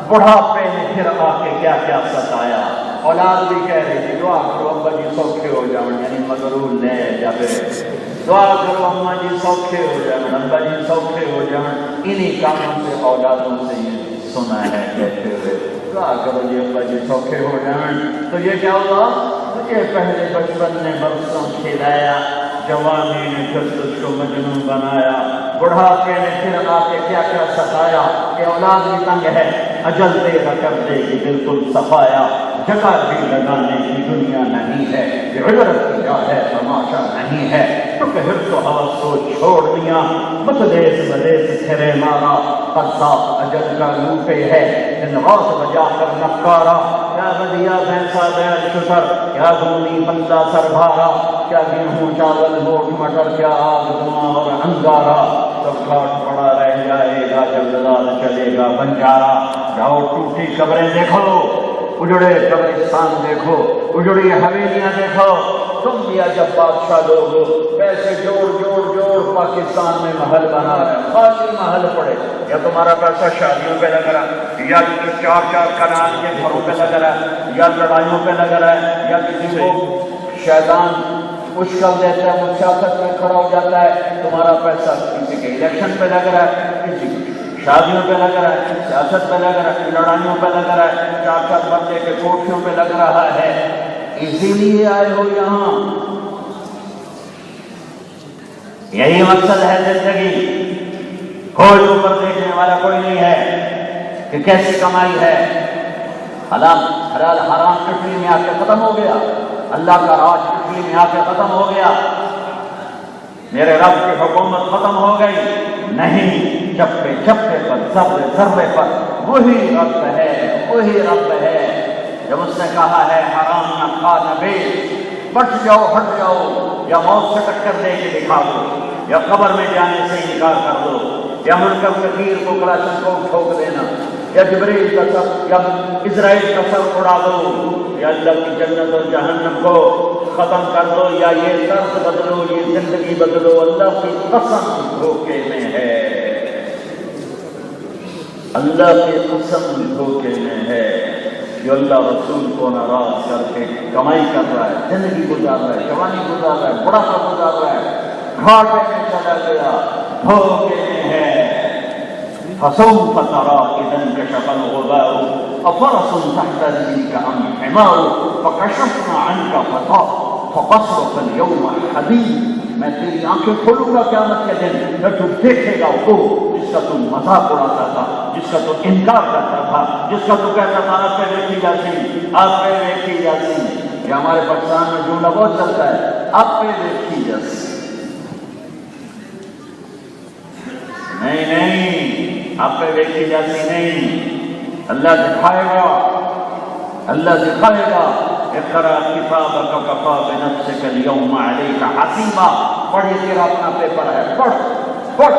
بڑھاپے نے پھر آ کے کیا ستایا۔ اولاد بھی کہہ رہی تھی دعا کرو ابا جی سوکھے ہو جاؤں، یعنی مغرور نے یا پھر دعا کرو اماں جی سوکھے ہو جاؤں، ابا جی سوکھے ہو جاؤں، انہی کاموں سے اولادوں سے یہ سنا ہے کہتے ہوئے دعا کرو جی ابا جی سوکھے ہو جاؤں۔ تو یہ کیا ہوا؟ تجھے پہلے بچپن نے برسوں کھلایا، جوانی نے پھر تجھ کو مجنون بنایا، بڑھاپے نے پھر آ کے کیا ستایا، کہ اولاد بھی تنگ ہے، اجل تیرا کر دے گی بالکل صفایا، جگہ بھی لگانے کی دنیا نہیں ہے، یہ عبرت کی جا ہے تماشا نہیں ہے، تو کہر تو حوث کو چھوڑ دیا، مدیس پھرے مارا، قذاب اجل کا لوٹے ہے، دن رات بجا کر نکارا، کیا بدیا بھینسا بیل شتر، کیا دھونی بندہ سر بھارا، کیا گیہوں چاول گوشت مٹر، کیا آگ دھواں اور انگارا، سب گھاٹ پڑا رہ جائے گا جب لال چلے گا بنجارا۔ جاؤ ٹوٹی قبریں دیکھو، اجڑے قبرستان دیکھو، اجڑی حویلیاں دیکھو، تم بھی جب بادشاہ لوگ پیسے جوڑ پاکستان میں محل بنا رہے ہیں، خالی محل پڑے، یا تمہارا پیسہ شادیوں پہ لگ رہا ہے، یا چار کنال کے گھروں پہ لگ رہا ہے، یا لڑائیوں پہ لگ رہا ہے، یا کسی کو شیطان مشکل دیتا ہے وہ سیاست میں کھڑا ہو جاتا ہے، تمہارا پیسہ کسی کے الیکشن پہ لگ رہا ہے، کسی شادیوں پہ لگ رہا ہے، سیاست پہ لگ رہا ہے، لڑائیوں پہ لگ رہا ہے، چار بندے کے کوٹھیوں پہ لگ رہا ہے، اسی لیے آئے ہو یہاں، یہی مقصد ہے زندگی، کوئی اوپر دیکھنے والا کوئی نہیں ہے کہ کیسی کمائی ہے، حلال حرام کٹری میں آ کے ختم ہو گیا، اللہ کا راج کٹری میں آ کے ختم ہو گیا، میرے رب کی حکومت ختم ہو گئی، نہیں، چپے پر ذرے پر وہی رب ہے، جب اس نے کہا ہے حرام نہ کھا نہ بیچ، بٹ جاؤ ہٹ جاؤ، یا موت سے ٹکر دے کے دکھا دو، یا قبر میں جانے سے انکار کر دو، یا منکر نکیر کو کلاشن کو ٹھوک دینا، یا جبریل کا سر یا اسرائیل کا سر اڑا دو، یا اللہ کی جنت اور جہنم کو ختم کر دو، یا یہ طرز بدلو، یہ زندگی بدلو، اللہ کی قسم دھوکے میں ہے، اللہ کی قسم دھوکے میں ہے، جو اللہ رسول کو ناراض کر کے کمائی کر رہا ہے، زندگی گزار رہا ہے، جوانی گزار رہا ہے، بڑھاپا گزار رہا ہے، گھاٹے میں چلا گیا، دھوکے میں ہے۔ فسوف ترى إذا انكشف الغبار أفرس تحت رجلك أم حمار فكشفنا عنك فبصرك اليوم حديد، میں تیری آنکھیں کھولوں گا قیامت کے دن، پھر تو دیکھے گا وہ جس کا تم مذاق اڑاتا تھا، جس کا تم انکار کرتا تھا، جس کا تو کہتا تھا آپ پہ دیکھی جاتی، آپ پہ دیکھی جاتی، یہ ہمارے پاکستان میں جملہ بہت چلتا ہے، آپ پہ دیکھی جاتی، نہیں آپ پہ دیکھی جاتی نہیں، اللہ دکھائے گا، اقرأ کتابک کفی بنفسک اليوم علیک حسیبا، پڑھ یہ تیرا اپنا پیپر ہے، پڑھ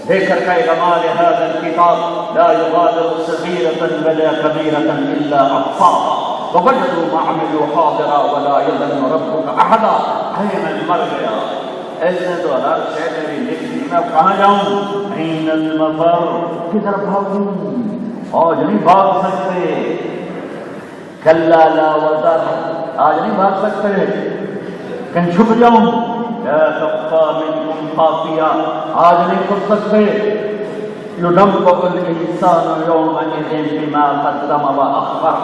دیکھ کر کہے گا ما لهذا الكتاب لا يغادر صغيرة ولا كبيرة إلا أحصاها ووجدوا ما عملوا حاضرا ولا يظلم ربك أحدا. میں مر گیا، ایسے تو ہر شے میری لکھ دی، میں کہاں جاؤں؟ عین المفر، کدھر بھاگوں؟ آج نہیں بھاگ سکتے. کلا لا وزر، آج نہیں بھاگ سکتے، کہیں چھپ جاؤں؟ لا تخفى منكم خافية، آج نہیں چھپ سکتے. ينبأ الإنسان يومئذ بما قدم وأخر،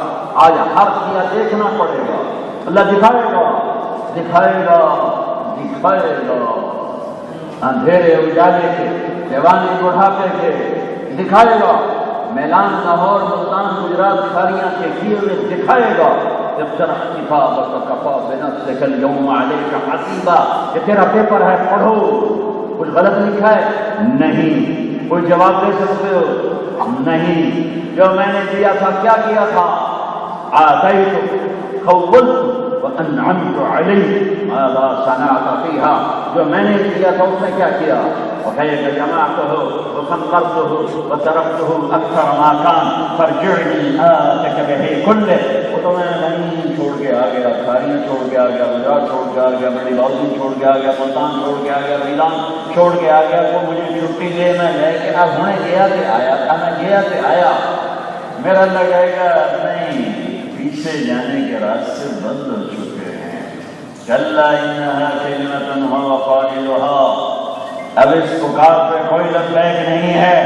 آج ہر کیا دیکھنا پڑے گا. اللہ دکھائے گا اندھیرے اجالے کے، جوانی بڑھاپے کے دکھائے گا. میلان لاہور ملتان گجرات کھاریاں کے کیے ہوئے دکھائے گا. اقرأ کتابک کفیٰ بنفسک اليوم علیک حسیبا، یہ تیرا پیپر ہے، پڑھو. کچھ غلط لکھا ہے؟ نہیں. کوئی جواب دے سکتے ہو؟ نہیں. جو میں نے دیا تھا کیا کیا تھا؟ آتیت خولت وانعمت علیہ ماذا صنعت فیہا، جو میں نے دیا تھا اس نے کیا کیا؟ وحیک جمعتہ وفقرتہ وترکتہ اکثر ما کان فرجعنی آتک بہ کلہ. وہ تو میں نہیں چھوڑ کے آ گیا، کھاریاں چھوڑ کے آ گیا، گجرات چھوڑ کے آ گیا، بڑی باؤزی چھوڑ کے آ گیا، ملتان چھوڑ کے آ گیا، میلان چھوڑ کے آ گیا. وہ مجھے چھٹی دے میں لیکن اب ہونے گیا تھے آیا تھا، میں گیا تھے آیا. میرا لگے گا نہیں، پیچھے جانے کے راستے بند ہو چکے ہیں. کلا انہا کلمۃ هو قائلها، اب اس پکار پہ کوئی لبیک نہیں ہے.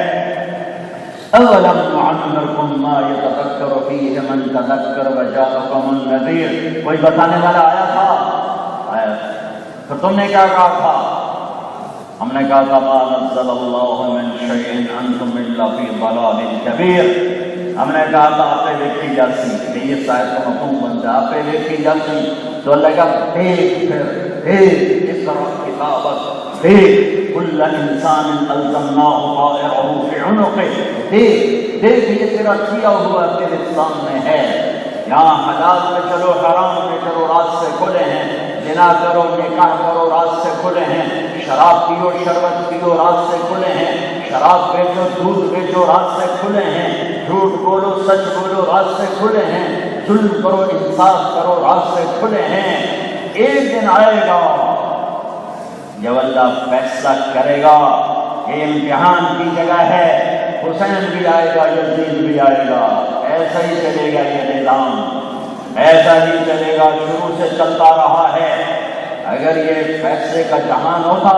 اولم نعمرکم ما یتذکر فیہ من تذکر وجاءکم النذیر، کوئی بتانے والا آیا تھا؟ تو تم نے کیا کہا تھا؟ ہم نے کہا تھا ما نزل اللہ من شیء انتم الا فی ضلال کبیر. ہم نے کہا تھا آپ دیکھی جاتی کہ یہ شاید تو حکم بنتا، آپ دیکھی جاتی تو اللہ کا دیکھ اس طرح کتابت دیکھ کل انسان الزمناہ طائرہ فی عنقہ، دیکھ یہ تیرا کیا ہوا تیرے سامنے ہے. یہاں حلال میں چلو، حرام میں چلو، راستے کھلے ہیں. زنا کرو، نکاح کرو، راستے کھلے ہیں. شراب پیو، شربت پیو، راستے کھلے ہیں. شراب بیچو، دودھ بیچو، راستے کھلے ہیں. جھوٹ بولو، سچ بولو، راستے کھلے ہیں. ظلم کرو، انصاف کرو، راستے کھلے ہیں. ایک دن آئے گا جب اللہ فیصلہ کرے گا. یہ امتحان کی جگہ ہے. حسین بھی آئے گا، یزید بھی آئے گا. ایسا ہی چلے گا یہ نظام، ایسا ہی چلے گا، شروع سے چلتا رہا ہے. اگر یہ فیصلے کا جہان ہوتا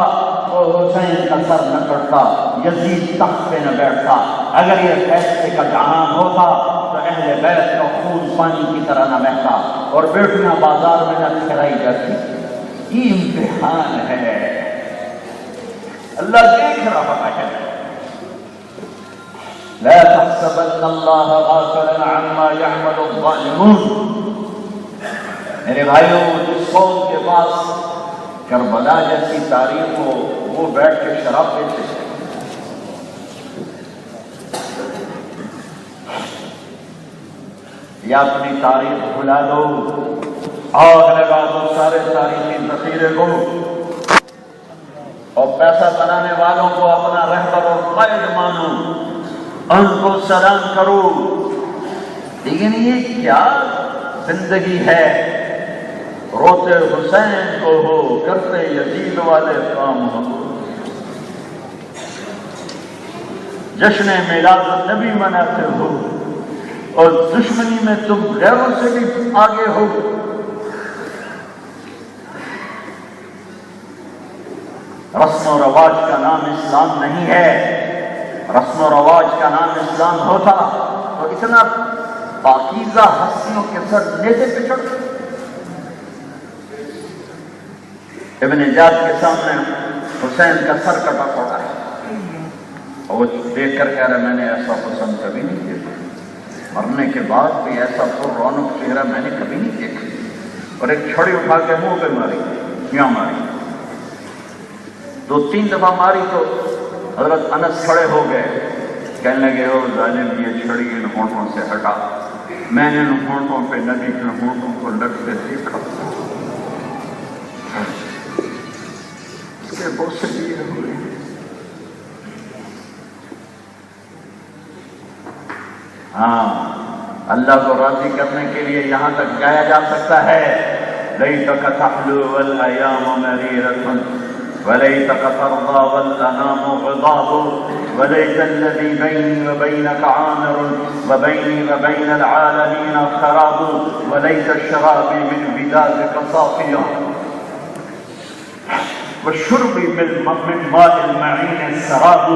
تو حسین کا سر نہ کٹتا، یزید تخت پہ نہ بیٹھتا. اگر یہ فیصلے کا جہان ہوتا تو اہل بیت کا خون پانی کی طرح نہ بہتا اور بیٹیاں بازار میں نہ کھلائی جاتی. یہ امتحان ہے، اللہ دیکھ رہا ہے. لا تحسبن اللہ غافلا عما يعمل الظالمون. میرے بھائیوں، جس قوم کے پاس کربلا جیسی تاریخ ہو وہ بیٹھ کے شراب پیتے ہیں. یا اپنی تاریخ بھلا دو، آگ لگا دو سارے تاریخی ذخیرے کو، اور پیسہ بنانے والوں کو اپنا رہبر اور قائد مانو، ان کو سلام کرو. لیکن یہ کیا زندگی ہے؟ روتے حسین کو ہو، کرتے یزید والے کام ہو. جشن میلاد النبی مناتے ہو اور دشمنی میں تم غیروں سے بھی آگے ہو. رسم و رواج کا نام اسلام نہیں ہے. رسم و رواج کا نام اسلام ہوتا تو اتنا پاکیزہ ہستیوں کے سر نیزے پہ چڑھ. ابن جاد کے سامنے حسین کا سر کٹا پڑا ہے اور وہ دیکھ کر کہہ رہا میں نے ایسا پسند کبھی نہیں دیکھا. مرنے کے بعد بھی ایسا پر رونق چہرہ میں نے کبھی نہیں دیکھا. اور ایک چھڑی اٹھا کے منہ پہ ماری، یہاں ماری، 2-3 دفعہ ماری تو حضرت انس کھڑے ہو گئے، کہنے لگے او ظالم یہ چھڑی ان ہونٹوں سے ہٹا. میں نے ان ہونٹوں پہ نبی کے ہونٹوں کو لگتے دیکھا. اللہ کو راضی کرنے کے لیے یہاں تک گایا جا سکتا ہے، لیتک تحلو والایام مریرۃ ولیتک ترضى والانام غضاب وليت الذي بيني وبينك عامر وبيني وبين العالمين خراب وليت الشراب من ودادك صافيا والشرب من ماء المعين السراب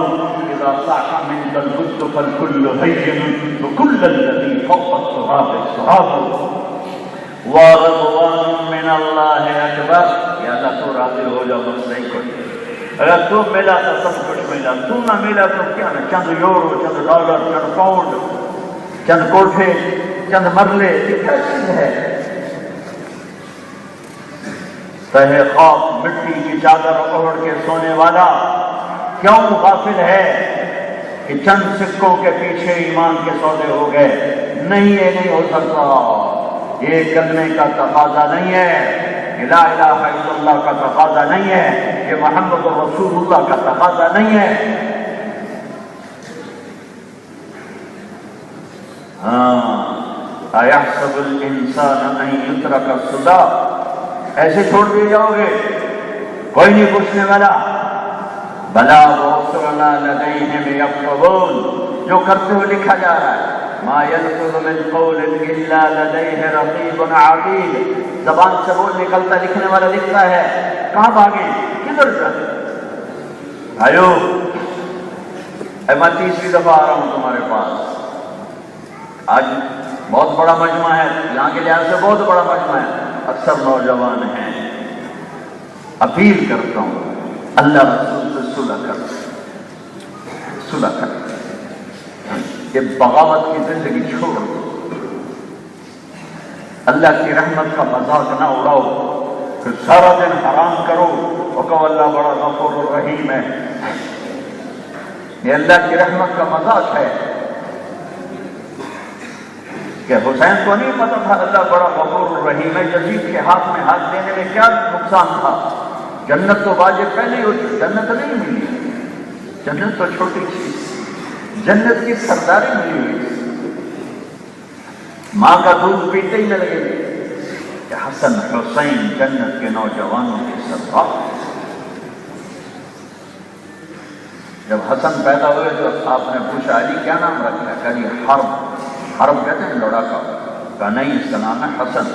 إذا صاح منك الود فالكل هين وكل الذي فوق التراب التراب ورضوان من الله أكبر. یا اللہ تو راضی ہو جا، بس نہیں کوئی. اگر تو ملا تو سب کچھ ملا، تو نہ ملا تو کیا نا، چند یورو، چند ڈالر، چند پاؤنڈ، چند کوٹھے، چند مرلے، یہ کیا چیز ہے؟ تہے خواب مٹی کی چادر اوڑھ کے سونے والا کیوں غافل ہے کہ چند سکوں کے پیچھے ایمان کے سودے ہو گئے؟ نہیں، یہ نہیں ہو سکتا. یہ کلمے کا تقاضا نہیں ہے، یہ لا الہ الا اللہ کا تقاضا نہیں ہے، یہ محمد رسول اللہ کا تقاضا نہیں ہے. اَيَحْسَبُ الْإِنسَانَ أَن يُتْرَكَ سُدًى، ایسے چھوڑ دیے جاؤ گے، کوئی نہیں پوچھنے والا. بلا وَرُسُلُنَا لَدَيْهِمْ يَكْتُبُونَ، جو کرتے ہوئے لکھا جا رہا ہے. ما يلفظ من قول الا لديه رقيب عتيد، زبان سے بول نکلتا، لکھنے والا لکھتا ہے. کہاں بھاگے، کدھر جائے؟ آئیو، میں 30ویں دفعہ آ رہا ہوں تمہارے پاس. آج بہت بڑا مجمع ہے، یہاں کے لحاظ سے بہت بڑا مجمع ہے، اکثر نوجوان ہیں. اپیل کرتا ہوں اللہ رسول سے صلح کر، صلح کر. یہ بغاوت کی زندگی چھوڑ دو، اللہ کی رحمت کا مذاق نہ اڑاؤ کہ سارا دن حرام کرو اور کہو اللہ بڑا غفور الرحیم ہے. یہ اللہ کی رحمت کا مذاق ہے کہ حسین کو نہیں پتا تھا اللہ بڑا غفور الرحیم ہے. یزید کے ہاتھ میں ہاتھ دینے میں کیا نقصان تھا؟ جنت تو واجب پہلے ہی ہوتی، جنت نہیں ملی، جنت تو چھوٹی چیز، جنت کی سرداری ملی ہوئی. ماں کا دودھ پیتے ہی نہ لگے کہ حسن حسین جنت کے نوجوانوں کی سردار. جب حسن پیدا ہوئے تو آپ نے پوچھا علی کیا نام رکھا؟ کہا جی حرب. حرب کہتے ہیں لڑاکا. کہا نہیں، اس کا نام ہے حسن.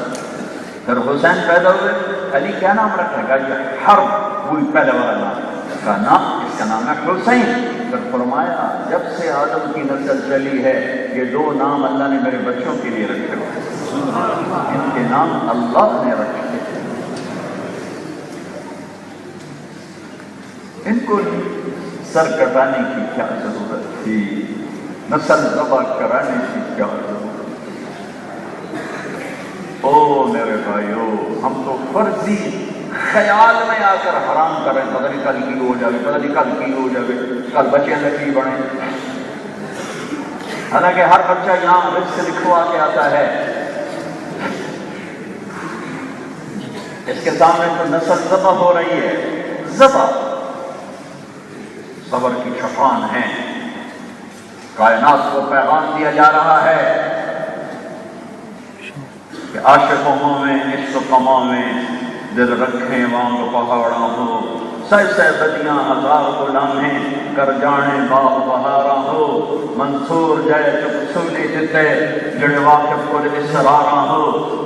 پھر حسین پیدا ہوئے، علی کیا نام رکھا؟ کہا جی حرب، وہی پہلے والا نام. کہا نا، اس کا نام ہے حسین. پھر فرمایا جب سے آدم کی نسل چلی ہے یہ دو نام اللہ نے میرے بچوں کے لیے رکھے ہوئے، ان کے نام اللہ نے رکھے. ان کو سر کٹانے کی کیا ضرورت تھی؟ نسل ذبح کرانے کی کیا ضرورت؟ او میرے بھائیو، ہم تو فرضی خیال میں آ کر حرام کر رہے ہیں. پتہ نہیں کل کی ہو جائے، پتہ نہیں کل کی ہو جائے، کل بچے لکی بڑھیں. حالانکہ ہر بچہ یہاں رزق سے لکھوا کے آتا ہے. اس کے سامنے تو نسل ذبح ہو رہی ہے. ذبح صبر کی شفان ہے. کائنات کو پیغام دیا جا رہا ہے کہ عاشقوں میں عشق کما میں دل رکھیں وانگ پہاڑا ہو. سہ بدیاں ہزار غلام ہیں کر جانے باغ بہارا ہو. منصور جائے چپ سولی جتے جڑے واقف کو اسرارا ہو.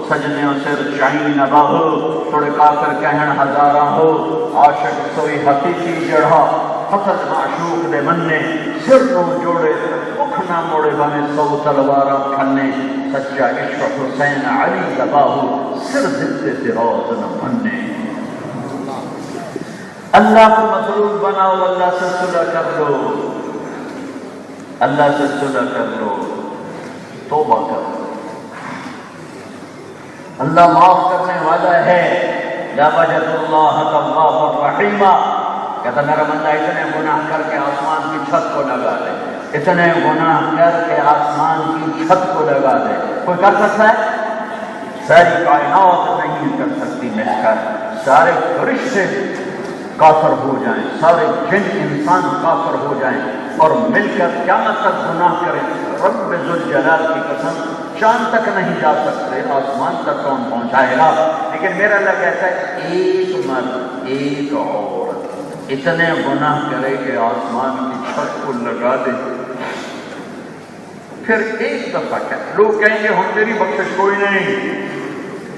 سجنوں سر چاہیے نبا ہو تھوڑے کافر کہن ہزارا ہو. عاشق سوئی حقیقی جڑھا فقط معشوق دے مننے. سر نو جوڑے اکھ نہ موڑے بنے سو تلوارا کھنے. سچا عشق حسین علی دباہو سر زدے تیراز نہ بننے. اللہ کو مطلوب بناؤ، اللہ سے صلح کر لو، اللہ سے صلح کر لو، توبہ کرو. اللہ معاف کرنے والا ہے. لا وجد اللہ تواب الرحیم. کہتا میرا بندہ اتنے گناہ کر کے آسمان کی چھت کو لگا دے، اتنے گناہ کر کے آسمان کی چھت کو لگا دے. کوئی کر سکتا ہے؟ ساری کائنات نہیں کر سکتی مل کر. سارے فرشتے کافر ہو جائیں، سارے جن انسان کافر ہو جائیں اور مل کر قیامت تک گناہ کریں، رب ذوالجلال کی قسم چاند تک نہیں جا سکتے، آسمان تک کون پہنچائے گا؟ لیکن میرا اللہ کہتا ہے ایک مرد ایک عورت اتنے گناہ کرے کہ آسمان کی چھت کو لگا دے، پھر ایک دفعہ کیا لوگ کہیں گے ہم تیری بخشش کوئی نہیں،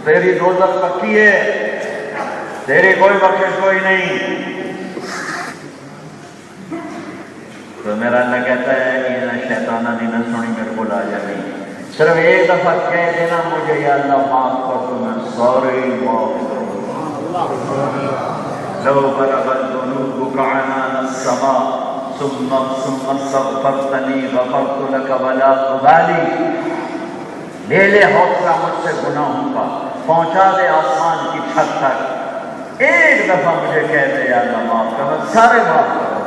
تیری دوزخ پکی ہے، تیری کوئی بخشش کوئی نہیں. تو میرا اللہ کہتا ہے یہ نہ شیطانہ نہیں نہ سنی میرے کو لا جائے، صرف ایک دفعہ کہہ دینا مجھے یا اللہ معاف کر تو میں سارے معاف کروں. لو بلغت ذنوبك عنان السماء ثم استغفرتنی غفرت لك ولا ابالی. لے لے حوصلہ مجھ سے گناہوں کا، پہنچا دے آسمان کی چھت تک، ایک دفعہ مجھے کہہ دے یا اللہ معاف کر، میں سارے معاف کروں.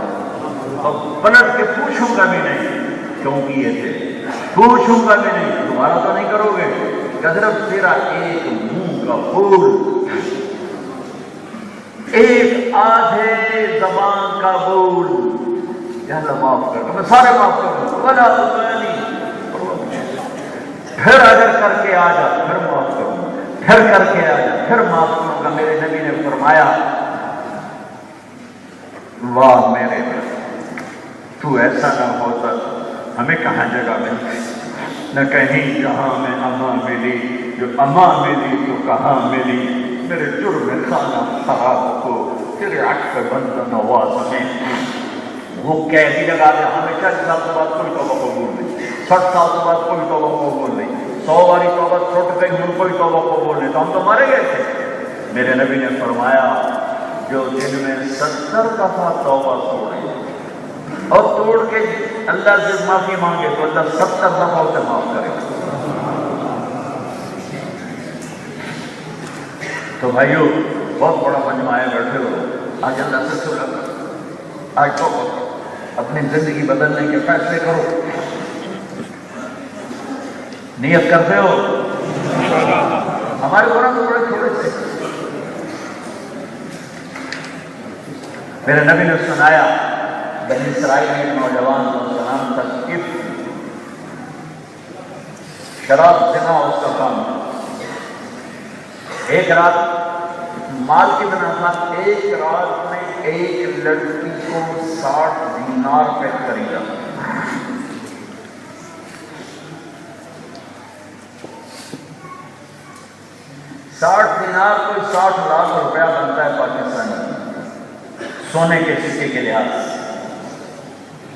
اور پلٹ کے پوچھوں گا بھی نہیں کیوں کیے تھے، پوچھوں گا بھی نہیں، تمہارا تو نہیں کرو گے، صرف تیرا ایک منہ کا بول، ایک آدھے زبان کا بول، یا اللہ معاف کر، میں سارے معاف کروں. بلا نہیں، پھر اگر کر کے آ جا پھر معاف کروں، پھر کر کے آ جا پھر معاف کروں گا. میرے نبی نے فرمایا واہ میرے تو ایسا نہ ہوتا ہمیں کہاں جگہ ملتی، نہ کہیں جہاں میں اما ملی، جو اما ملی تو کہاں ملی. میرے جرم خانہ خراب کو تیرے عشق بند نواز میں وہ قیدی لگا دے، ہمیں 40 سال کے بعد کوئی توبہ قبول نہیں، 60 سال کے بعد کوئی توبہ قبول نہیں، 100 باری توبہ چھوٹ گئی ہوں کوئی توبہ قبول نہیں، تو ہم تو مارے گئے تھے. میرے نبی نے فرمایا جو دن میں 70 دفعہ توبہ توڑے اور توڑ کے اللہ سے معافی مانگے تو اللہ 70 دفعہ اسے معاف کرے گا. تو بھائیو بہت بڑا مجمع ہے، بیٹھے ہو آج اللہ سے سنا، آج تو اپنی زندگی بدلنے کے فیصلے کرو. نیت کرتے ہو؟ ہمارے قرآن تو بڑے تھوڑے سے. میرے نبی نے سنایا بنی اسرائیل میں ایک نوجوان کو سلام تسکیف، شراب زنا اس کا کام. ایک رات مال کتنا تھا، ایک رات میں ایک لڑکی کو 60 دینار پہ خریدا. 60 دینار کوئی 60 لاکھ روپیہ بنتا ہے پاکستانی سونے کے سکے کے لحاظ سے.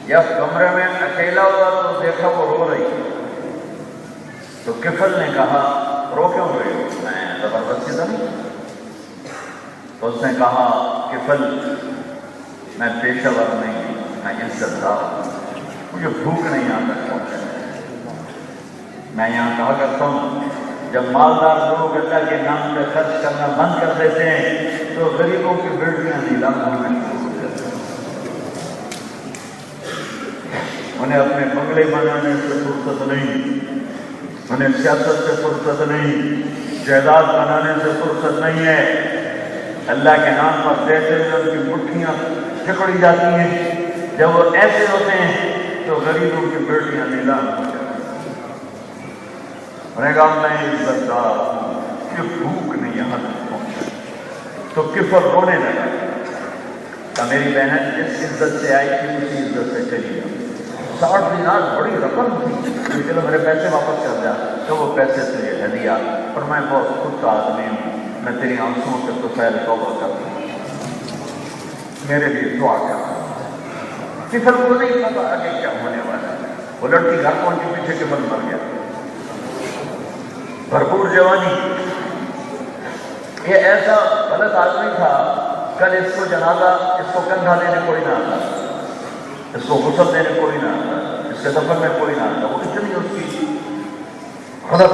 جب کمرے میں اکیلا ہوا تو دیکھا وہ رو رہی، تو کفل نے کہا رو کیوں رہی ہو؟ میں زبردستی تو نہیں. تو اس نے کہا کفل میں پیشہ ور نہیں، میں عزت دار ہوں، مجھے بھوک نہیں یہاں تک پہنچا. میں یہاں کہا کرتا ہوں جب مالدار لوگ اللہ کے نام پہ خرچ کرنا بند کر دیتے ہیں تو غریبوں کی بیٹیاں نیلام ہونا شروع ہو جاتی ہیں. انہیں اپنے بنگلے بنانے سے فرصت نہیں، انہیں سیاست سے فرصت نہیں، جائیداد بنانے سے فرصت نہیں ہے. اللہ کے نام پر دیتے ہوئے ان کی مٹھیاں پکڑی جاتی ہیں. جب وہ ایسے ہوتے ہیں تو غریبوں کی بیٹیاں نیلام ہو جاتی ہیں. انہیں کہا میں عزت دار ہوں، کہ بھوک نہیں یہاں تک پہنچا. تو کفر رونے لگا کہ میری بہن جس عزت سے آئی تھی اسی عزت سے چلی گئی. 60 دینار بڑی رقم تھی، چلو میرے پیسے واپس کر دیا. تو وہ پیسے سے ہدیہ، اور میں بہت خود کا آدمی ہوں، میں تیری آنسوؤں سے تو پہلے توبہ کرتا ہوں، میرے لیے دعا کر. کفر کو نہیں پتا آگے کیا ہونے والا ہے. وہ لڑکی گھر پہنچی، پیچھے کے بند مر گیا، بھرپور جوانی. یہ ایسا غلط آدمی تھا، کل اس کو جنازہ، اس کو کندھا دینے کوئی نہ آتا، اس کو غسل دینے کوئی نہ آتا، اس کے دفن میں کوئی نہ آتا. وہ اتنی اس کی غلط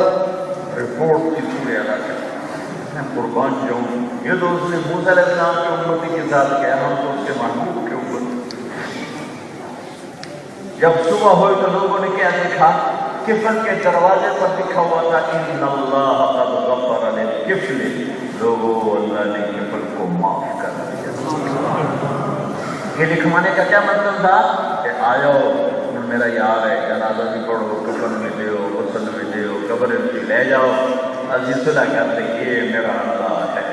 رپورٹ کی پورے علاقے میں قربان جاؤں. یہ تو اس نے موسیٰ علیہ السلام کی امتی کے ساتھ کیا، ہم تو اس کے محبوب کے اوپر. جب صبح ہوئی تو لوگوں نے کیا دیکھا، کفن کے دروازے پر لکھا ہوا تھا ان اللہ قد غفر للکفل. لوگوں اللہ نے کفل کو معاف کر دیا. یہ لکھوانے کا کیا مطلب تھا کہ آؤ میرا یار ہے، جنازہ بھی پڑھو، کفن بھی دیو، غسل بھی دیو، قبر بھی لے جاؤ، عزیز اللہ کہتے ہیں یہ میرا اللہ ہے۔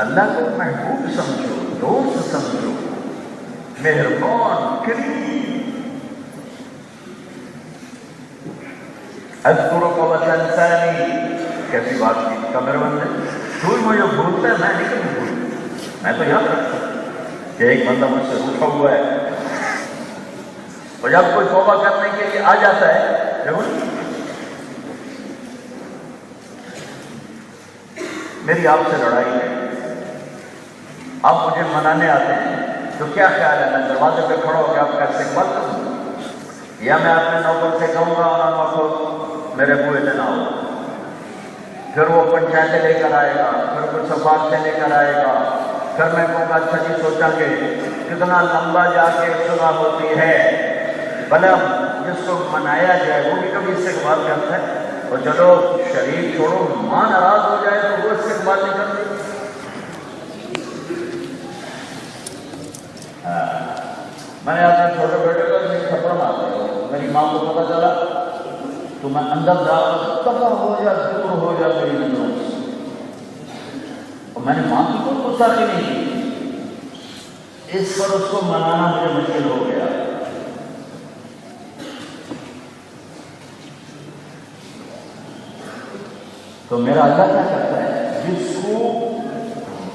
اللہ کو محبوب سمجھو، دوست سمجھو، مہربان کریم۔ اذکرک وتنسانی، کیسی بات کی کمر بند ہے، تو ہی مجھے بھولتا ہے، میں نہیں کبھی بھولتا، میں تو یاد رکھتا ہوں کہ ایک بندہ مجھ سے روٹھا ہوا ہے، اور جب کوئی توبہ کرنے کے لیے آ جاتا ہے، ضرور میری آپ سے لڑائی ہے، آپ مجھے منانے آتے ہیں، تو کیا خیال ہے میں دروازے پہ کھڑا ہو کے آپ کا استقبال کروں، یا میں اپنے نوکر سے کہوں گا اور کو میرے بوئے سے نہ ہو، پھر وہ پنچایتیں لے کر آئے گا، پھر کوئی سفارشیں لے کر آئے گا، پھر میں کہوں گا اچھا جی سوچا کہ کتنا لمبا جا کے صبح ہوتی ہے، بھلا جس کو منایا جائے وہ بھی کبھی استقبال کرتا ہے، اور چلو شریک چھوڑو، ماں ناراض ہو جائے تو وہ استقبال نہیں کرتی۔ میں نے اپنے چھوٹے بیٹے کو ایک تھپڑ مار دیا، میری ماں کو پتہ چلا تو میں اندر جا کر تباہ ہو جا، دور ہو جا میری نظروں سے، اور میں نے ماں کی کوئی گستاخی نہیں کی، اس پر اس کو منانا مجھے مشکل ہو گیا۔ تو میرا اللہ کیا کرتا ہے، جس کو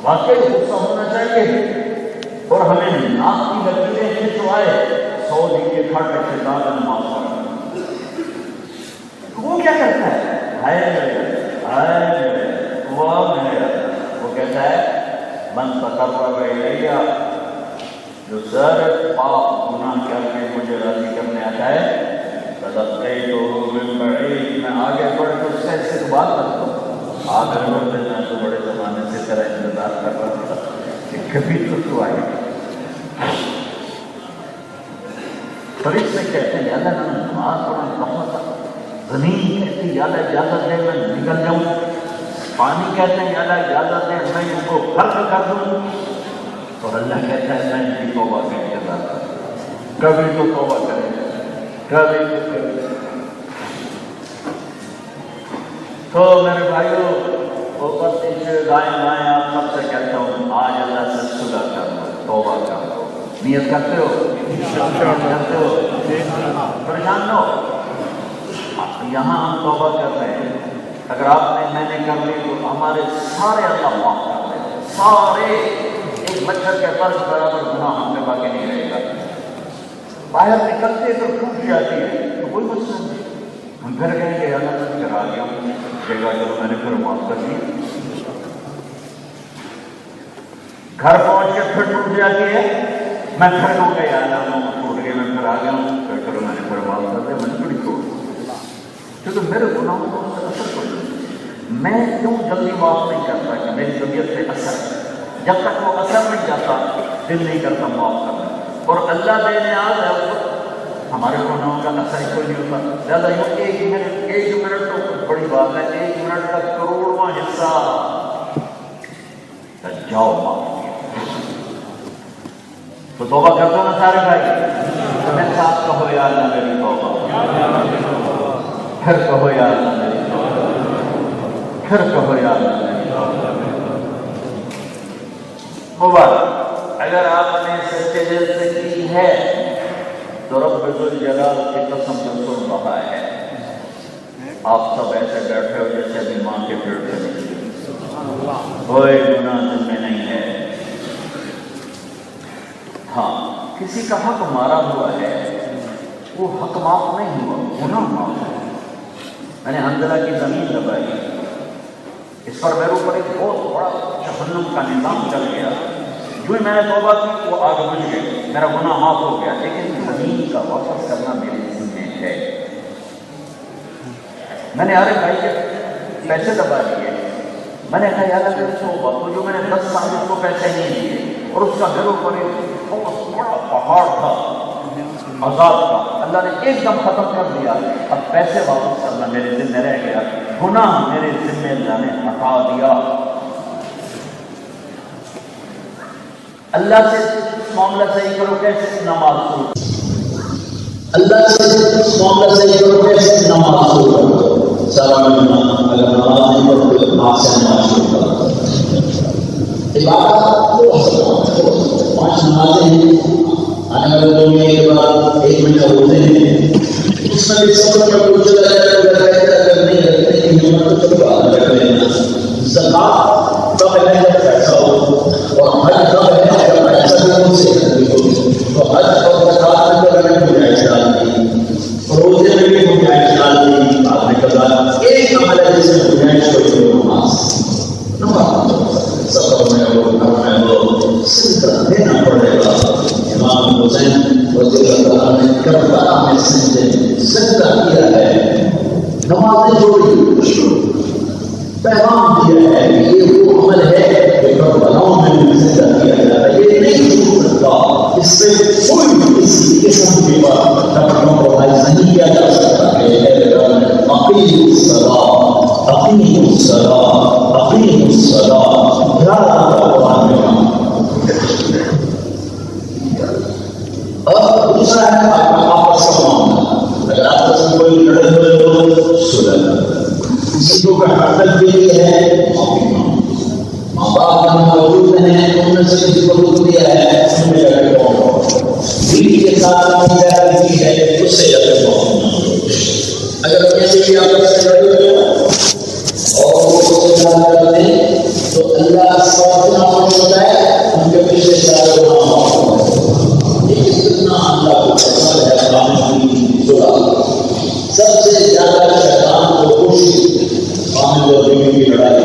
واقعی غصہ ہونا چاہیے اور ہمیں ناک کی لکیریں کھنچوائے، 100 دیکھیے کھڑ کے شیطان نے معاف کر، وہ کیا کرتا ہے، ہائے میرے واہ میرے، وہ کہتا ہے من تقرب الیہ، جو زیادہ پاپ گناہ کر کے مجھے راضی کرنے آتا ہے، تلقیتہ من بعید، میں آگے بڑھ کے اس کا استقبال کرتا ہوں، آگے بڑھتے میں تو بڑے زمانے سے تیرا انتظار کر رہا تھا کہ کبھی تو آئے گا۔ فرشتے کہتے ہیں یا اللہ میں نماز پڑھنا کہاں تھا، زمین کہتی ہے یا اللہ اجازت دے میں نکل جاؤں، پانی کہتے ہیں یا اللہ اجازت دے میں ان کو خرچ کر دوں، اور اللہ کہتا ہے میں ان کی توبہ کا انتظار کروں، کبھی تو توبہ کرے، کبھی تو کرے۔ تو میرے بھائیوں، اوپر پیچھے دائیں بائیں آپ سب سے کہتا ہوں آج اللہ سے صلح کر دو، توبہ کر دو، نیت کرتے ہو، کرتے ہو، پریشان نہ ہو، یہاں ہم توبہ کر رہے ہیں، اگر آپ نے میں نے کر لی تو ہمارے سارے اللہ معاف کر رہے ہیں، سارے، ایک مچھر کے فرض برابر گناہ ہم میں باقی نہیں رہے گا، باہر نکلتے تو ٹوٹ جاتی ہے تو کوئی مسئلہ نہیں، ہم پھر کہیں گے اللہ نے کرا دیا، کہے گا چلو میں نے پھر معاف کر دیا، گھر پہنچ کے پھر ٹوٹ جاتی ہے، میں پھر ہو گیا اللہ میں ٹوٹ گیا، میں پھر آ گیا ہوں، پھر چلو میں نے پھر معاف کر دیا، میں تھوڑی چھوڑ کیونکہ میرے گناہوں کو اثر پڑتا، میں کیوں جلدی معاف نہیں کرتا کہ میری طبیعت پہ اثر ہے، جب تک وہ اثر نہیں جاتا دل نہیں کرتا معاف کرنا، اور اللہ دینے آ جائے اس وقت ہمارے گناہوں کا اثر ہی کوئی نہیں ہوتا، زیادہ یوں ایک منٹ تو بڑی بات ہے، 1 منٹ کا کروڑواں حصہ جاؤ معاف، تو توبہ کر دو نا سارے بھائی، میں ساتھ کہو یا اللہ میری توبہ، پھر کہو یا اللہ میری توبہ، پھر کہو یا اللہ میری توبہ۔ مبارک، اگر آپ نے سچے دل سے کی ہے تو رب ذوالجلال کی قسم جو سن رہا ہے، آپ سب ایسے بیٹھے ہو جیسے ابھی ماں کے پیٹ سے نکلی، کوئی گناہ دل میں نہیں ہے، ہاں کسی کا حق مارا ہوا ہے وہ حق معاف نہیں ہوا، گناہ معاف ہے، میں نے حنظلہ کی زمین دبائی، اس پر میرے اوپر ایک بہت بڑا جہنم کا نظام چل گیا، جو میں نے توبہ کی وہ آگ بجھ گئی، میرا گناہ معاف ہو گیا، لیکن زمین کا واپس کرنا میرے ذمہ ہے، میں نے ارے بھائی کے پیسے دبا دیے، میں نے کہا یار اگر توبہ تو جو میں نے 10 سال اس کو پیسے نہیں دیے، اور اس کا میرے اوپر ایک بہت بڑا پہاڑ تھا عذاب کا، اللہ نے ایک دم ختم کر دیا، اب پیسے واپس کرنا میرے ذمہ رہ گیا، گناہ میرے ذمہ اللہ نے ہٹا دیا، اللہ سے معاملہ صحیح کرو کیسے نماز شروع اللہ سے معاملہ صحیح کرو کیسے نماز شروع کرو سارا مہینہ اگر نماز نہیں پڑھتے تو آپ سے نماز شروع کرو عبادت 5 نمازیں ہیں آنے والے 2 مہینے کے بعد 1 مہینہ ہوتے ہیں اس میں بھی سفر کا کچھ چلا جائے اگر نہیں رکھتے ہیں ہمت تو چلو بعد میں رکھ لینا زکات کب ہے جب پیسہ ہو اور حج کب ہے جب پیسہ بھی ان سے کرنی ہو تو حج اور زکات میں تو رکھنے گنجائش ڈال دی روزے میں بھی گنجائش ڈال دی آپ نے کہا ایک عمل ہے جس میں گنجائش ہوئی ہے نماز سفر میں ہو گھر میں ہو سجدہ دینا پڑے گا امام حسین رضی اللہ عنہ نے کربلا میں سجدہ کیا ہے نمازیں جوڑی پیغام دیا ہے کہ یہ وہ عمل ہے کہ کربلاؤں میں سجدہ کیا جاتا ہے یہ نہیں چھوٹ سکتا اس سے کوئی کسی قسم کی بات کمپرومائز نہیں کیا جا سکتا ہے اقیم الصلاۃ اقیم الصلاۃ اقیم الصلاۃ اور دوسرا ہے آپس کا معاملہ اگر آپس میں کوئی لڑائی ہوئے تو سلح کسی کو حرکت بھی ہے ماں باپ میں موجود ہیں ان میں سے کسی کو روک دیا ہے ان میں جا کے بیوی کے ساتھ کی ہے اس سے جا کے اگر کسی بھی آپس سے لڑے ہوئے اور وہ کرتے ہیں تو اللہ سوچنا ہوتا ہے ان کے پیچھے سارے اللہ کو پسند ہے سب سے زیادہ شیطان کو خوشی خامد اور بیوی کی لڑائی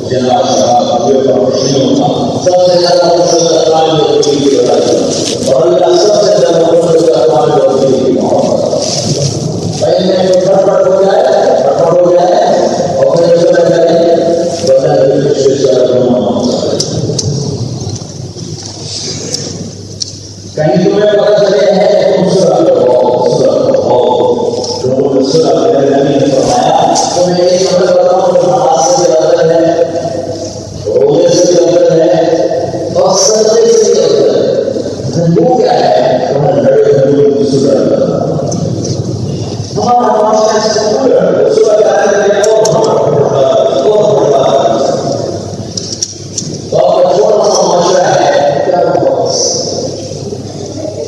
جنا شراب ہوئے کا خوش نہیں ہوتا سب سے زیادہ پسند ہے خامد اور بیوی کی لڑائی اور اللہ سب سے زیادہ پسند ہے خامد اور بیوی کی محبت پہلے گھر ہو جائے اور پھر چلا جائے کہیں تمہیں پتہ چلے ہے تمہیں ایک عمل بتاؤں جو نماز سے بھی افضل ہے روزے سے بھی افضل ہے اور سجدے سے بھی افضل ہے وہ کیا ہے تمہیں لڑے ہوئے صبح ہمارا معاشرہ صبح کا چھوٹا سا معاشرہ ہے کیا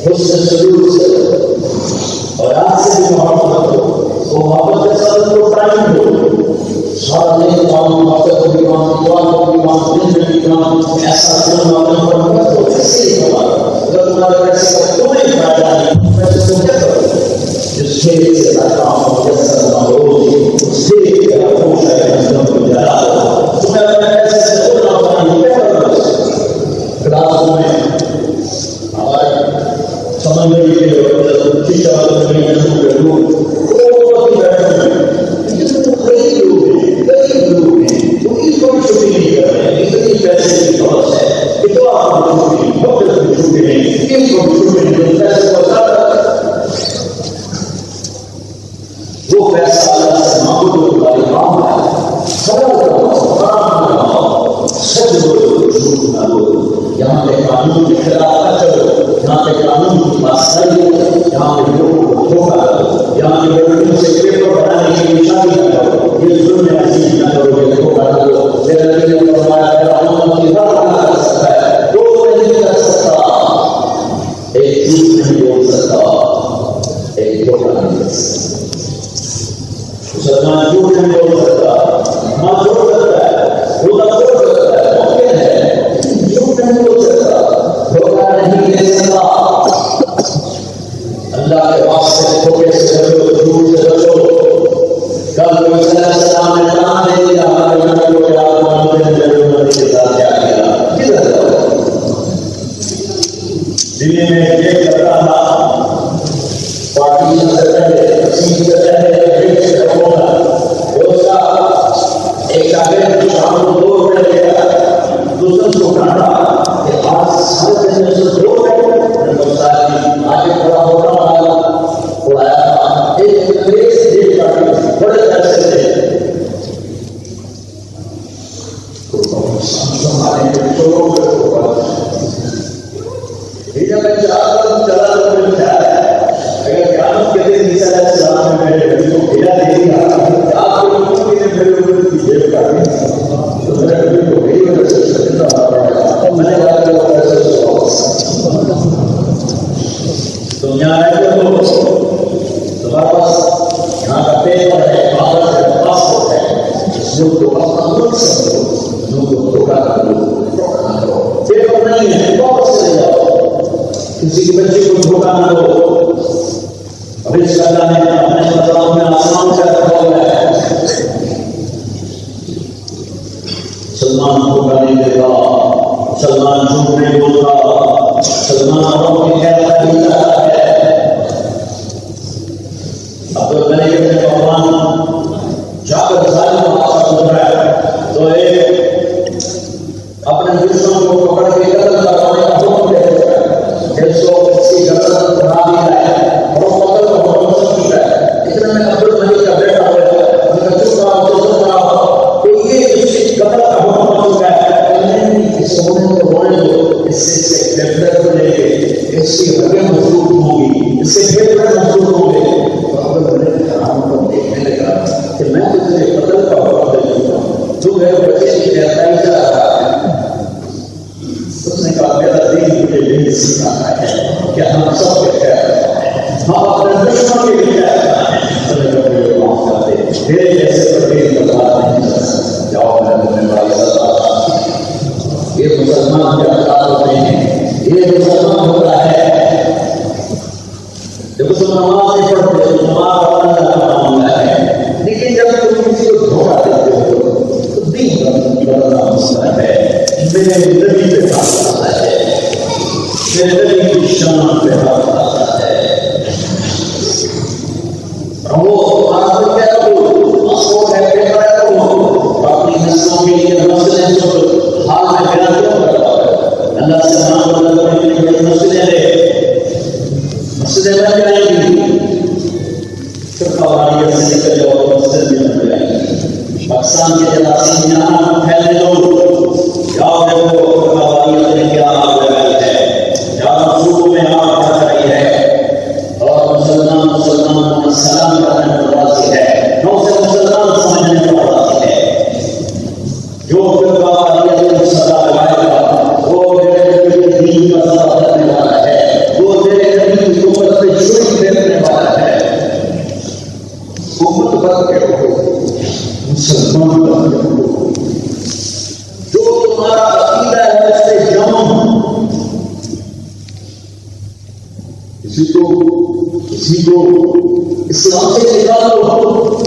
حسن سلوک سے اور آج سے بھی محبت ہو وہ محبت کے ساتھ کو ٹائم دو سارا دن کام وقت کو بھی کام دعا کو بھی کام دن میں بھی کام ایسا کرنا اپنے پر مت ہو ایسے ہی کرنا اگر تمہارے پیسے کا تمہیں فائدہ نہیں پیسے تم کیا کرو جس کھیل سے کام ہو جیسا نہ ہو اس کھیل کے خوش ہے جلا تمہیں اپنے پیسے سے کوئی نہ نہیں کیا کرنا کلاس میں سمجھنے کے لیے شکشا کرنے کے لیے لوگ وہ پیسہ اللہ سے معبود والی کام ہے یہاں پہ قانون کے خلاف نہ چلو یہاں پہ قانون کی بات صحیح ہے یہاں پہ لوگوں کو دھوکہ دو یہاں پہ لوگوں سے پیپر بنانے کی نشانی نہ کرو یہ ظلم عزیز نہ کرو یہ دھوکہ نہ دو میرے نبی نے فرمایا کہ امت کی ہر نہ کر سکتا ہے دو نہیں کر سکتا ایک جھوٹ نہیں بول سکتا ایک دھوکہ نہیں کر سکتا مسلمان جھوٹ نہیں بول سکتا ماں جھوٹ سکتا ہے روزہ چھوڑ سکتا ہے ممکن ہے جھوٹ نہیں بول سکتا دھوکہ نہیں دے سکتا اللہ کے واسطے دھوکے سے بچو جھوٹ سے بچو کل نبی صلی اللہ علیہ وسلم نے نام دے دیا ہمارے نبی کو کہ آپ محمد نے نبی کے ساتھ کیا کیا کدھر جاؤ دلی میں ایک لڑکا تھا پارٹیشن سے پہلے تقسیم سے پہلے ایک سے ہوگا اس کا ایک شاگرد شام کو 2 روپے لے گیا دوسرے کو ڈانٹا کہ آج سارے دن میں سے 2 روپے آگے کھڑا ہو رہا اڑایا تھا ایک انگریز جیل کاٹی بڑے پیسے تھے ہمارے محسوس کو اپنا ملک سمجھو، ان کو دھوکہ کرو، نہ کرو، پیپر نہیں ہے بہت سے جاؤ، کسی کے بچے کو دھوکہ نہ دو. اب اس اللہ نے اپنے مطلب میں آسمان سے رکھا ہوا ہے. سلمان دھوکہ نہیں دیتا، سلمان جھوٹ نہیں بولتا، سلمان اوروں کی خیر نہیں چاہتا ہے. اب تو میں نے بھگوان جا کر ظالم کا حادثہ گزرا ہے تو ایک اپنے دشمن کو پکڑ کے قتل کروانے کا حکم دے دیتا ہے. اس کو اس کی گردن بڑھا دیا ہے اور وہ قتل کو حکم سن چکا ہے. اتنے میں عبد الملک کا بیٹا ہوا ان کا چپ رہا کہ یہ اس قتل کا حکم ہو چکا ہے. اس ہونے کو ہونے دو، اس سے گرفتار ہو جائے گی، اس کی رگیں مضبوط ہوں گی، اس سے پھیپھڑے مضبوط ہوں گے. دیکھنے لگا کہ میں تو تجھے قتل کا حکم دے دوں گا، تو میرے بچے کی خیرتائی چاہ رہا ہے. اس نے کہا میرا دین مجھے یہی سکھاتا ہے کہ ہم سب کے خیر، ہم اپنے دشمن کے لیے خیر معاف کر دے. میرے جیسے پردین بدلا نہیں کر سکتے. جاؤ میں نے بھائی یہ مسلمان کے اخلاق ہوتے ہیں، یہ مسلمان ہوتا ہے جب اس نماز نہیں پڑھتے تو نماز اللہ کا معاملہ ہے. لیکن جب تم کسی کو دھوکہ دیتے ہو تو دین کا بڑا مسئلہ ہے. میرے نبی پہ بات آتا ہے، میرے نبی کی شان پہ بات آتا ہے. وہ تمہارا کیا کرو مسئلہ ہے کہ کرو اپنی نسلوں کے لیے مسئلے جو حال میں بیان کیوں کرتا ہے. اللہ سے نام اللہ کے لیے مسئلے لے مسجد بن جائیں گی، پھر قواریت سے نکل جاؤ مسجد میں بن جائیں گی. پاکستان کے جراثیم یہاں پھیلنے دو، جاؤ دیکھو قواریت نے کیا آگ لگائی ہے، جاؤ صوبوں میں آگ لگائی ہے اور مسلمان کو سلام کرنے پر راضی ہے، نو سے مسلمان سمجھنے پر راضی ہے. جو پھر قواریت کو سزا لگائے گا وہ میرے دین کا سزا کرنے والا ہے، وہ میرے چھری پھیرنے والا ہے. امت بن کے رہو، مسلمان بن کے رہو. جو تمہارا عقیدہ ہے اس سے جمع، کسی کو اسلام سے نکالو،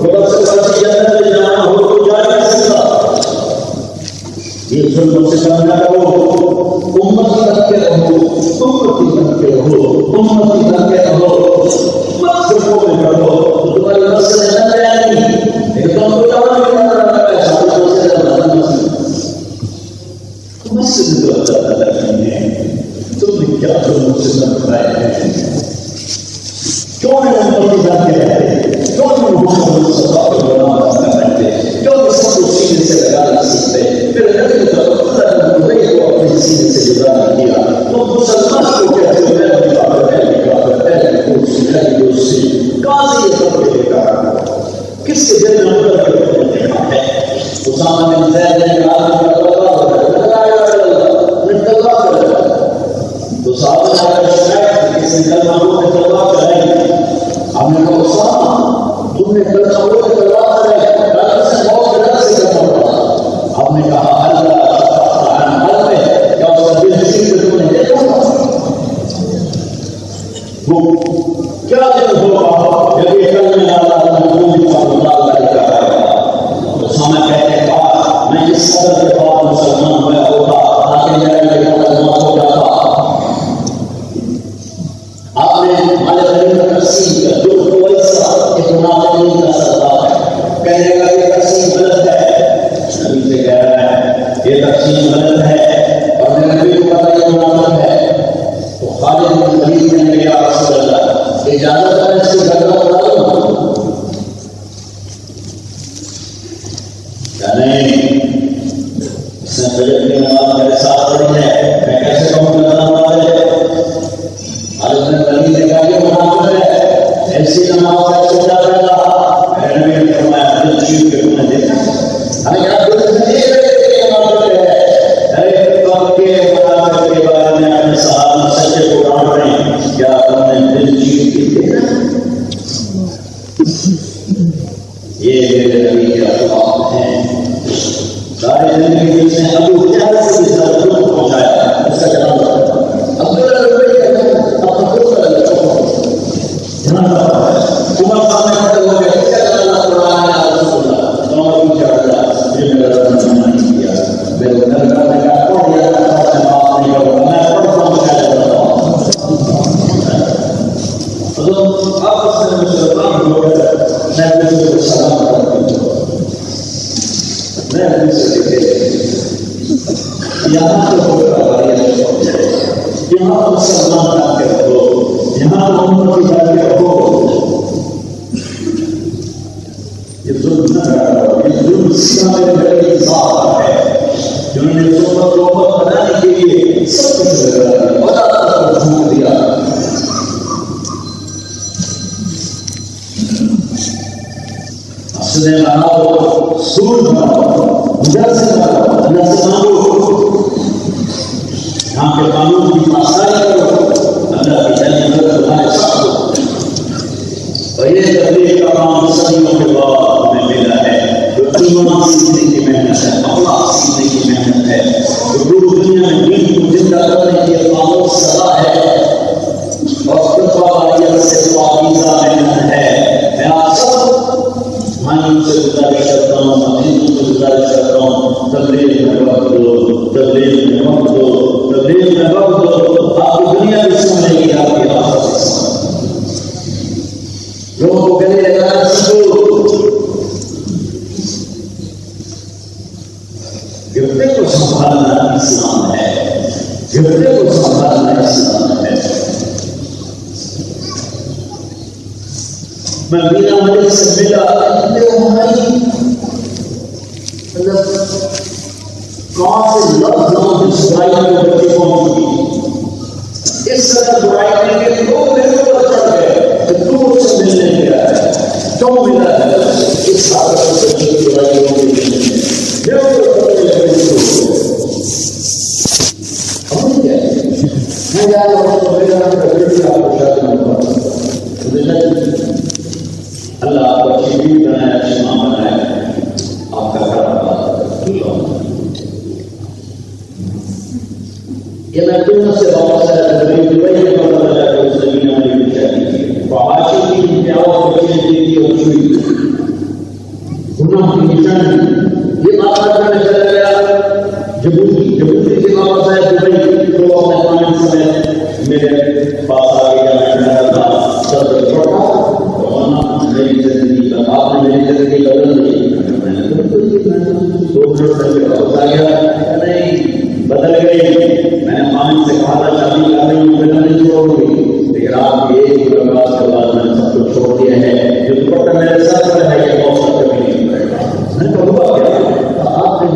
اگر سرکاری جنت میں جانا ہو تو جا نہیں سکتا. یہ ظلم سے کام نہ کرو، امت بن کے رہو، امتی بن کے رہو، امتی بن کے رہو. مت فرقوں میں کرو تو تمہاری مسئلے نہ جائیں گی. لیکن تم کو جانا بھی نہ کرنا ہے سارے مسئلے بدلنا مسئلے جو اللہ تعالیٰ نے تم نے کیا ظلم سے بنائے ہیں؟ کیوں نہیں امتی بن کے رہتے؟ کیوں نہیں حکم صفا کو بنا رہتے؟ کیوں نہیں سب کو سینے سے لگا نہیں سکتے؟ پھر نبی تو اللہ نے مجھے کو اپنے سینے سے جدا نہیں کیا. تو مسلمان کو کہتے ہیں میں بھی کافر کہاں سے یہ سب دے گا؟ کس کے دل میں ہے؟ اسامہ بن زید نے کہا تو صحابہ نے شکایت کسی کلمہ کو تلوار چلائے. ہم نے کہا اسامہ تم نے کلمہ کو تلوار چلائے، غلط سے بہت غلط سے کرنا پڑا. ہم نے کہا اللہ حل میں کیا اس کا دل جسیم پہ تم نے دیکھا وہ کیا دل ہوگا جب یہ کلمہ اللہ محمود صلی اللہ علیہ وسلم. اسامہ کہتے ہیں میں اس قدر کے بعد مسلمان ہوا ہوتا تاکہ میرا یہ کلمہ ہو جاتا. آپ نے مالک علی کا تقسیم کا جو کوئی سا ایک منافقین کا سردار ہے کہنے لگا یہ تقسیم غلط ہے. نبی سے کہہ رہا ہے یہ تقسیم غلط ہے اور میرے نبی کو پتہ یہ منافق ہے. تو خالد بن ولید نے کہا یا رسول اللہ اجازت ہے اس کی گردن اڑا دوں؟ کیا نہیں، اس نے فجر کی نماز میرے ساتھ پڑھی ہے، میں کیسے کہوں گردن اڑا دے؟ خالد بن ولید نے کہا یہ منافق ہے، ایسی نماز کا چھوٹا پیدا. میرے نبی نے فرمایا دل چیز کے تم نے دیکھا ہمیں کیا دل سے دیکھ رہے تھے کہ منافق ہے. ارے وقت کے منافق کے بارے میں اپنے صحابہ سچے کو ڈانٹ رہے ہیں، کیا تم نے دل چیز کے دیکھا؟ یہ میرے نبی کے اخلاق ہیں. میں دوسرے کے یہاں تو یہاں مسلمان جا کے رکھو، یہاں محمد جا کے رکھو، یہ ظلم نہ کرو، یہ ظلم سیاہ میں ذات ہے جنہوں نے صحبت بنانے کے لیے سب کچھ لگا بڑا جھوٹ دیا. اصلیں بناؤ، سور بناؤ، مدرسے بناؤ، اللہ سے مانگو، یہاں کے قانون کی پاسداری کرو، اللہ کی جانی مدد تمہارے ساتھ ہو. اور یہ تبلیغ کا کام صدیوں کے بعد ہمیں ملا ہے، جو ایمان سیکھنے کی محنت ہے، اخلاق سیکھنے کی محنت ہے، جو پوری دنیا میں دین کو زندہ کرنے کی خاموش سزا ہے اور تقویٰ سے پاکیزہ محنت ہے. میں آپ سب مائن سے گزارش کرتا ہوں، ہندو سے گزارش کرتا ہوں، تبلیغ میں وقت دو، تبلیغ میں وقت دو، تبلیغ میں وقت دو. آپ کی دنیا بھی سمجھے گی، آپ کی آخرت بھی سمجھے گی. لوگوں کو گلے لگانا سیکھو. گردے کو سنبھالنا اسلام ہے، گردے کو سنبھالنا اسلام ہے. میں مینا ملک سے ملا، ہماری کون سے لفظ جس برائی کے بچے پہنچ گئی، اس طرح برائی کر کے لوگ میرے اوپر چڑھ گئے کہ تو مجھ سے ملنے گیا ہے، کیوں ملا ہے؟ اس حالت سے برائی ہو گئی میرے اوپر چڑھ گئے. ہمیں کیا ہے؟ میں جا رہا ہوں تو میرا نام کا بیٹی آپ کو شاید نہیں پڑتا. اللہ آپ کو اچھی بیوی بنایا، اچھی ماں بنایا، آپ کا گھر آباد. یہ میں دونوں سے واپس آیا تھا، دبئی میں پتا لگا کہ اس زمین میں میری شادی کی وہ عاشق کی انتہا بچے دیتی اور چھوئی گناہ کی نشانی. یہ بات میں چلا گیا جبوتی سے واپس آیا دبئی، تو اپنے پانی سمے میرے پاس آ گیا. میں تھا سب چھوٹا میری زندگی کا آپ نے میری زندگی بدل دی. میں نے واپس آ گیا، نہیں بدل گئی. میں نے خامد سے کہا تھا شادی کر رہی ہوں، میں نہیں چھوڑ گئی، لیکن آپ کی ایک ملاقات کے بعد میں نے سب کچھ چھوڑ دیا ہے. جو دوپٹہ میرے سر پر ہے یہ موسم کبھی نہیں پڑے گا. میں نے کہا کیا آپ نے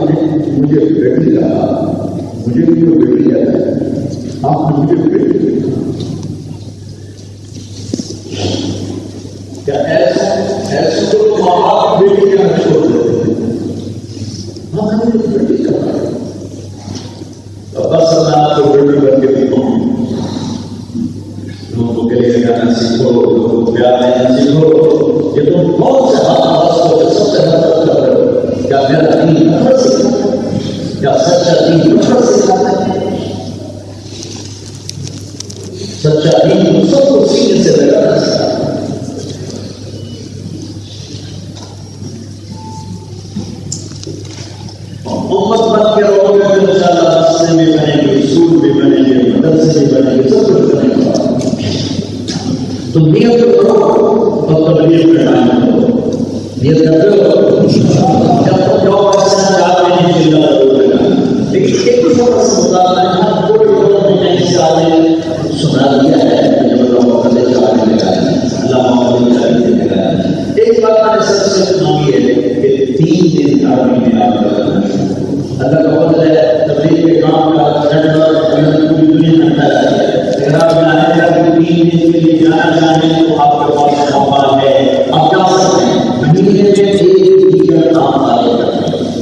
مجھے بیٹی کہا، مجھے بھی جو بیٹی ہے آپ نے مجھے بیٹی کیا ایسے تو ماں باپ بیٹی کا چھوڑ دیتے ہیں. ہاں میں نے بیٹی کہا بس میں آپ کو بیٹی کر کے دکھاؤں. لوگوں کو گلے لگانا سیکھو، لوگوں کو پیار دینا سیکھو. یہ تم بہت سے ہاتھ ہو سب سے نفرت کر رہے ہو. کیا میرا دین نفرت سکھاتا ہے؟ کیا سچا دین نفرت سکھاتا ہے؟ سچا دین سب کو سینے سے لگانا سکھاتا ہے. امت بن کے رہو گے تو انشاءاللہ راستے بھی بنیں گے، اصول بھی بنیں گے، مدرسے بھی بنیں گے، سب کچھ بنے گا. تو نیت کرو اور تبلیغ کا ٹائم کرو. نیت کرو جب تک جو ایسا چاہتے ہیں چلا ضرور لگا. لیکن ایک چھوٹا سا مطالعہ ہے، کوئی لوگ نے اس سال سنا دیا ہے جب اللہ مقدس چاہنے لگا ہے، اللہ مقدس چاہنے لگا ہے. ایک بات میں نے سب سے سنائی ہے کہ 3 دن آدمی میں آپ کا اللہ کا فضل ہے. تبلیغ کے کام کا پوری دنیا میں پھیلا ہے. اگر آپ جانے کا 3 دن کے لیے جانا چاہیں تو آپ کے پاس موقع ہے، آپ جا سکتے ہیں. مہینے میں 1 ٹیچر کام آئے گا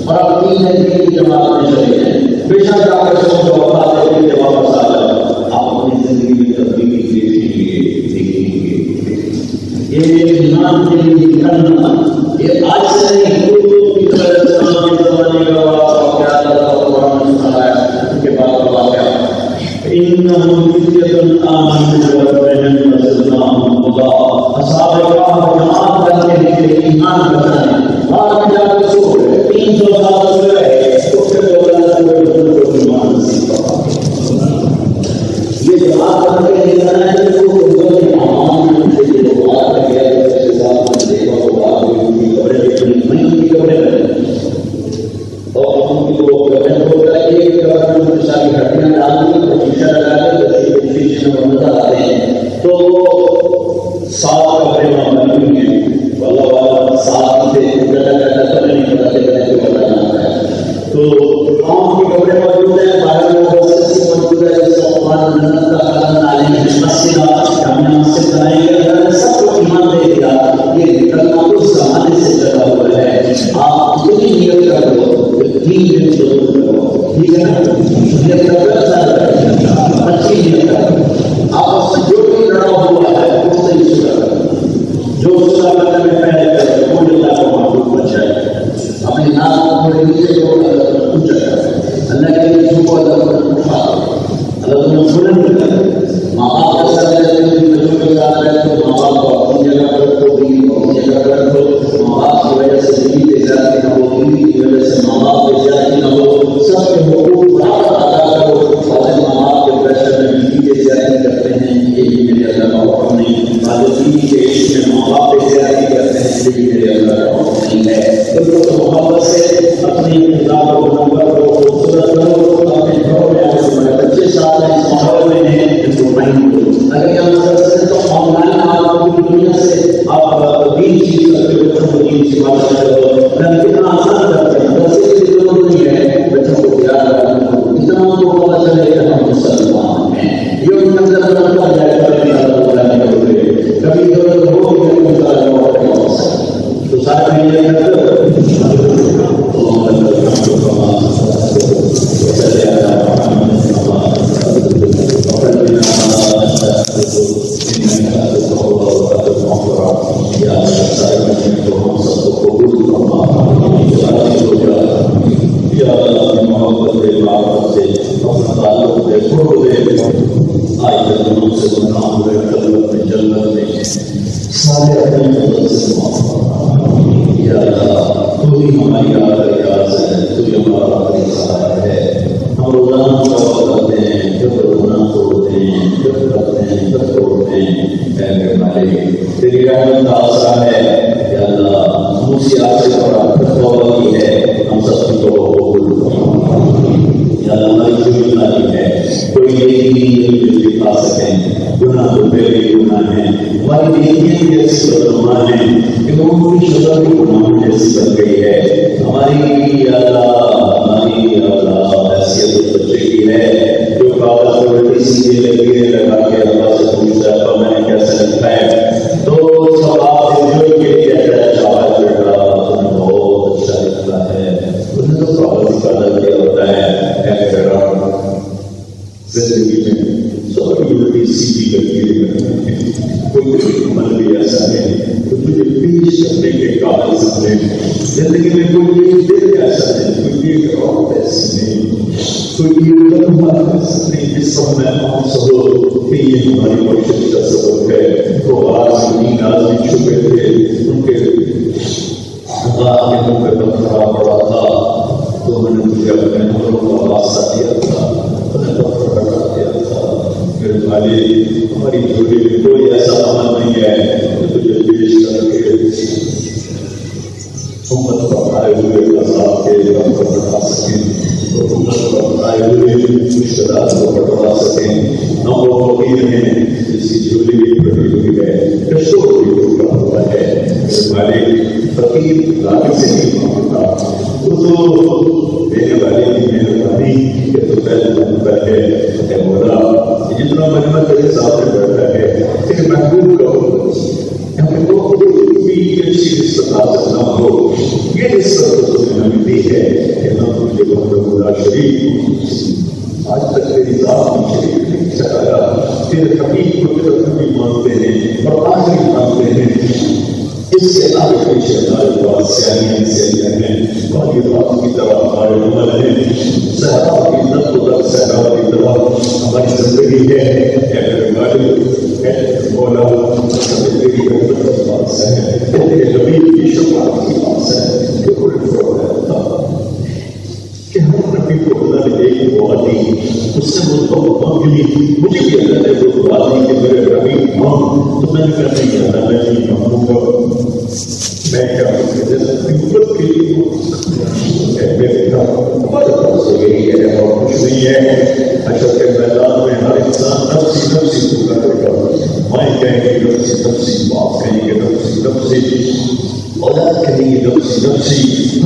اور آپ 3 دن کی جماعت میں چلے جائیں. بے شک آپ کے سب کو وفات ہے کہ واپس آ جاؤ. آپ اپنی زندگی میں تبلیغ دیکھیں گے. یہ ایمان کے لیے نکلنا یہ آج سے نہیں، کی طرح زمانے کا إنهم فتية آمنوا بربهم وزدناهم هدى. أصحاب الكهف جماعت کرنے کے لیے ایمان بتانے بعد میں جا کے سو 300 سال گزرے اس کے دوران کوئی ایمان نصیب ہوا. یہ جماعت کرنے کے لیے بنایا ہے تو وہ عوام کے لیے بات ہے کہ ایسے ساتھ دیکھو تو بات ہوئی بڑے بڑے میں ڈال کے شیشہ لگا کے شیشے میں نظر آتے ہیں تو 7 کمرے وہاں بنی ہوئی ہیں. اللہ والا 7 سے کبھی نہیں پتا چلتا ہے کہ پتا نہ ہے. تو عام کے کمرے موجود ہیں, باہر میں موجود ہے, جس کا قرآن جنت کا قدم عالم مسجد ہم نے مسجد بنائی ہے, سب کو ایمان دے دیا. یہ نکلنا اس زمانے سے چلا ہوا ہے. آپ اتنی نیت کر لو, 3 دن ضرور کرو, ٹھیک ہے نا. نیت کر اچھی نیت کر, آپ جو بھی لڑا ہوا ہے وہ صحیح سے کرو. جو اس کا کرنے میں پہلے کرے وہ اللہ کو معبود بن جائے. اپنے نام کو نیچے کو کچھ اللہ کے لیے کو اللہ کو اٹھا اللہ کو بلند کرے. ماں باپ کے ساتھ رہتے ہیں, بچوں کے ساتھ رہتے ہیں, ماں باپ کو اپنی جگہ پر رکھو, بیوی کو اپنی جگہ پر رکھو. ماں باپ کی وجہ سے بیوی کے زیادتی نہ ہو, بیوی کی وجہ سے ماں باپ کے زیادتی نہ ہو. سب کے حقوق برابر ادا کرو. والد ماں باپ کے پریشر میں بیوی کے زیادتی کرتے ہیں, یہ بھی میرے اللہ کا حکم نہیں. والد بیوی کے عشق میں ماں باپ کے زیادتی کرتے ہیں, یہ بھی میرے اللہ کا حکم نہیں ہے. تو محبت سے اپنی ابتدا کو نمبر کو خوبصورت کرو. اپنے گھروں میں آگے تمہارے بچے ساتھ ہیں, اس ماحول میں ہیں, ان کو مائنڈ کرو. اگر یہ مطلب سے تو آن لائن آپ پوری دنیا سے آپ دین چیز کر کے بچوں کو دین کی بات کرو. کتنا آسان کرتے ہیں, ویسے کی ضرورت نہیں ہے بچوں کو پیار کرنا. اتنا ان کو پتا چلے کہ ہم مسلمان ہیں. یہ ان کے اندر رکھا جائے کبھی کبھی ضرورت ہو تو سارے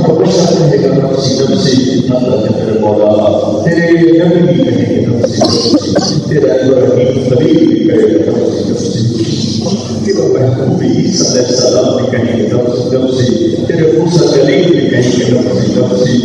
ہر بشر کہے گا نفسی نفسی، اللہ کے میرے مولا تیرے نبی بھی کہیں گے نفسی نفسی، تیرا ابراہیم خلیل بھی کہے گا نفسی نفسی، تیرا محبوب عیسیٰ علیہ السلام بھی کہیں گے نفسی نفسی، تیرے موسیٰ کلیم بھی کہیں گے نفسی نفسی،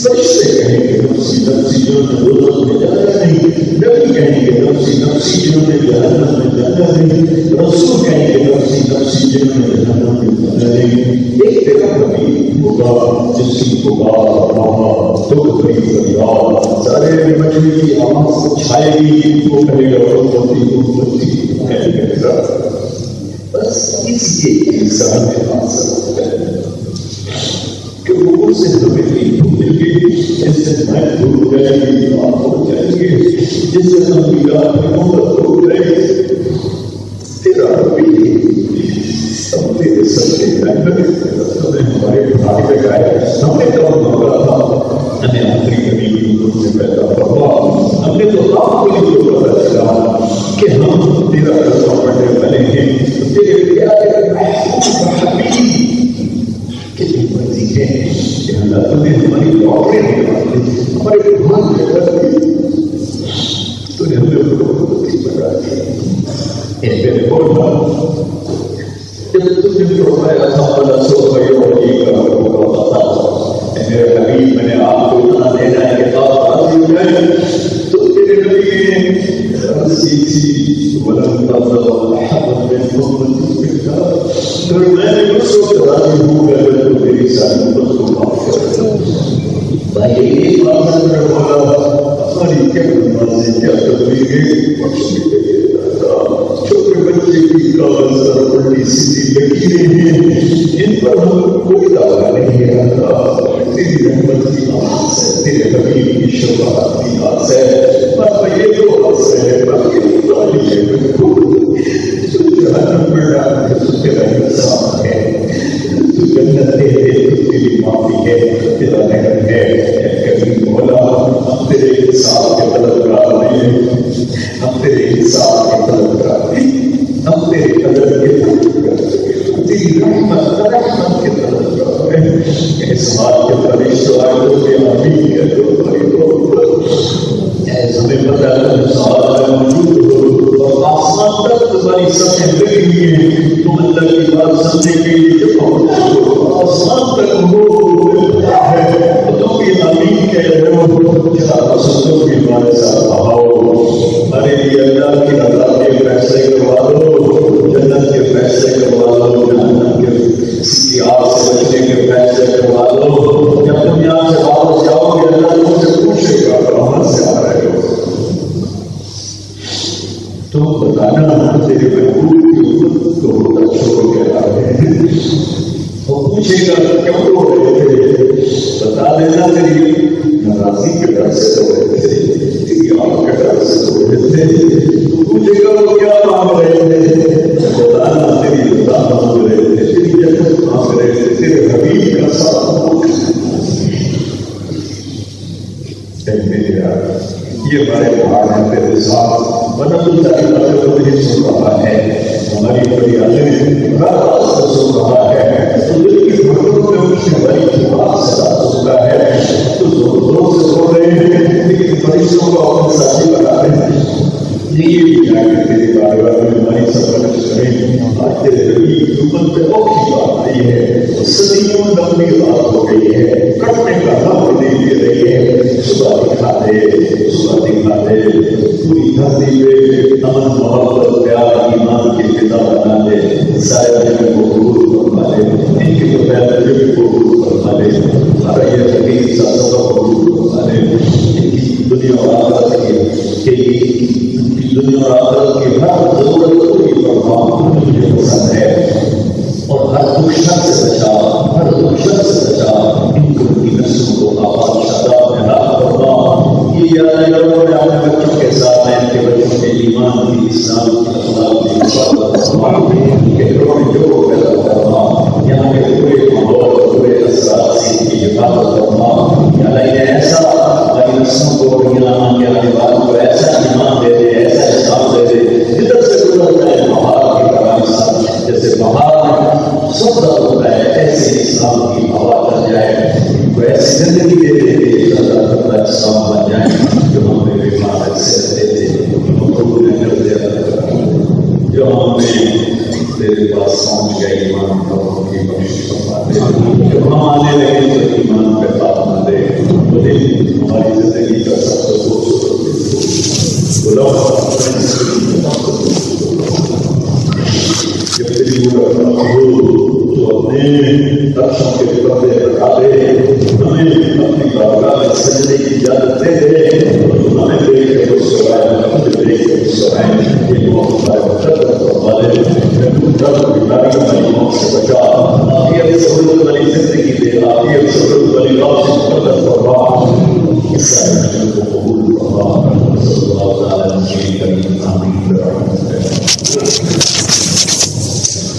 فرشتے کہیں گے نفسی نفسی جنہوں نے دوزخ میں جانا نہیں، نبی کہیں گے نفسی نفسی جنہوں نے جہنم میں جانا نہیں، رسول کہیں گے نفسی نفسی جنہوں نے جہنم میں جانا نہیں۔ ایک تیرا نبی ہوگا جس کی پکار وہاں دکھ بھری فریاد سارے مجمع کی آواز کو چھائے گی، وہ کہے گا امتی کہیں گے بس اس کے انسان کے پاس کہ وہ سے ہمیں نہیں بھول گے، جس سے میں بھول گئے بات ہو جائیں گے، جس سے ہم محبت ہو گئے تیرا ربی سب تیرے سب کے ہمارے بھائی لگائے ہم نے تو مانگا تھا، ہمیں آخری نبی کی حضور میں پیدا کروا، ہم نے تو آپ کو یہ پتا چلا کہ ہم تیرا رضا پڑھنے والے ہیں، تیرے پیارے حبیب کتنی مرضی ہے کہ اللہ تمہیں ہماری دعائیں نکالے، ہمارے بھان لگا تو نے ہمیں بہت بتا دیا۔ میرے بولنا جب تم نے فرمایا تھا اللہ سوف یعطیک ربک فترضی، میرے حبیب میں نے آپ کو اتنا دینا ہے کہ آپ راضی ہو جائیں، تو تیرے نبی نے عرض کی تھی ولم ترضى محمد بن محمد اگر میں نے اس وقت راضی ہوں گا تو میری ساری امت کو معاف کر دوں۔ بھائی ایک بات میں بولا ہماری کیا نمازیں کیا تبلیغیں بخش کے لیے چھوٹے بچے کی کاغذ پڑھنی سیدھی لکیریں ہیں، ان پر ہم کوئی دعویٰ نہیں ہے اللہ تیری رحمت کی آس ہے، تیرے حبیب کی شفاعت کی آس ہے، باقی یہ تو آس ہے، باقی والی ہے بالکل جہنم میں ڈال کے تو تیرا انصاف ہے، تو جنت دے دے تو تیری معافی ہے، تیرا رحم ہے، کبھی مولا ہم تیرے انصاف کے طلبگار نہیں ہیں، ہم تیرے انصاف کے طلبگار نہیں، ہم تیرے قدر کے طلبگار ہیں، تیری رحمت کے طلبگار ہیں، اس بات کے فرشتوں آئے تو کہ آمین ہے تو بھائی ایسا ہمیں پتہ ہے سوال میں موجود ہو اور آسمان تک تمہاری سمجھ لگی ہوئی ہے، تم اللہ کی بات سمجھنے کے لیے جب آسمان تک ہو ہے تو بھی آمین کہہ رہے ہو، کیا رسولوں کی بات سے بہاؤ ہمارے لیے اللہ کی رضا کے فیصلے کروا دو، جنت کے فیصلے کروا دو، جہنم کے آگ سے بچنے کے فیصلے کروا دو۔ جب تم یہاں سے واپس جاؤ گے اللہ تم سے پوچھے گا کہاں سے آ رہے ہو، تو بتانا تیرے محبوب کی امت کو بہت چھوڑ کے آ رہے ہیں، وہ پوچھے گا کیوں رو رہے تھے، بتا دینا تیری ناراضی کے ڈر سے رو رہے تھے، تیری آگ کے ڈر سے رو رہے تھے، تو پوچھے گا وہ کیا مانگ رہے تھے، بتانا تیری رضا مانگ رہے تھے، تیری جنت مانگ رہے تھے، تیرے حبیب کا ساتھ مانگ رہے تھے۔ یہ بڑے بھاڑ ہیں تیرے ساتھ مدد اللہ کو نہیں سن رہا ہے، ہماری بڑی عالم ہر بات سے سن رہا ہے، تو دل کی بھٹکوں میں اس سے بڑی بات سے سنتا ہے، تو زور سے بول رہے ہیں لیکن فرشتوں کو اپنے ساتھی بنا رہے ہیں، یہ بھی جا کے تیرے بارگاہ میں ہماری سفارش کریں۔ آج تیرے نبی کی امت پہ اوکھی بات آئی ہے، صدیوں لمبی بات ہو گئی ہے، کٹنے کا نام نہیں دے رہی ہے، صبح دکھا دے، صبح دکھا دے، پوری دھرتی پہ امن محبت پیار ایمان کی فضا بنا دے، سارے جگہ کو قبول فرما دے، ان کی تو پیدا جگہ کو قبول فرما دے، ہمارا یہ حقیقی ساتھ سب قبول فرما دے، ان کی دنیا اور آخرت کے لیے دنیا اور آخرت کی ہر ضرورت پوری فرما، مجھے پسند ہے، اور ہر دشمن سے بچا، ہر دشمن سے بچا، ان کو کی نسلوں کو آباد شاداب میں رات فرما۔ یہ یاد کرو میں اپنے بچوں کے ساتھ میں ان کے بچوں کے ایمان کی، اسلام کی، اخلاق کی حفاظت فرما، کہ گھروں میں جو پیدا فرما، یہاں کے پورے ماحول پورے اثرات سے ان کی حفاظت فرما، یا اللہ ایسا ہماری نسلوں کو اور یہاں کے آنے والوں کو ایسا ایمان دے دے، ایسا اسلام دے دے، جدھر سے گزرتا ہے بہار کی طرح، جیسے بہار میں سب ہوتا ہے ایسے اسلام کی ہوا چل جائے، کا احسان بن جائیں جو ہمیں بیمار سے رہتے تھے ان کو پورے کر دیا، جو ہمیں تیرے پاس سمجھ گئے ایمان کو کی بخشش فرما دے، جو ہم آنے لگے تو ایمان پہ خاتمہ دے، ہماری زندگی کا سب سے جب تیری جو اپنے درشن کے پردے ہٹا دے ہمیں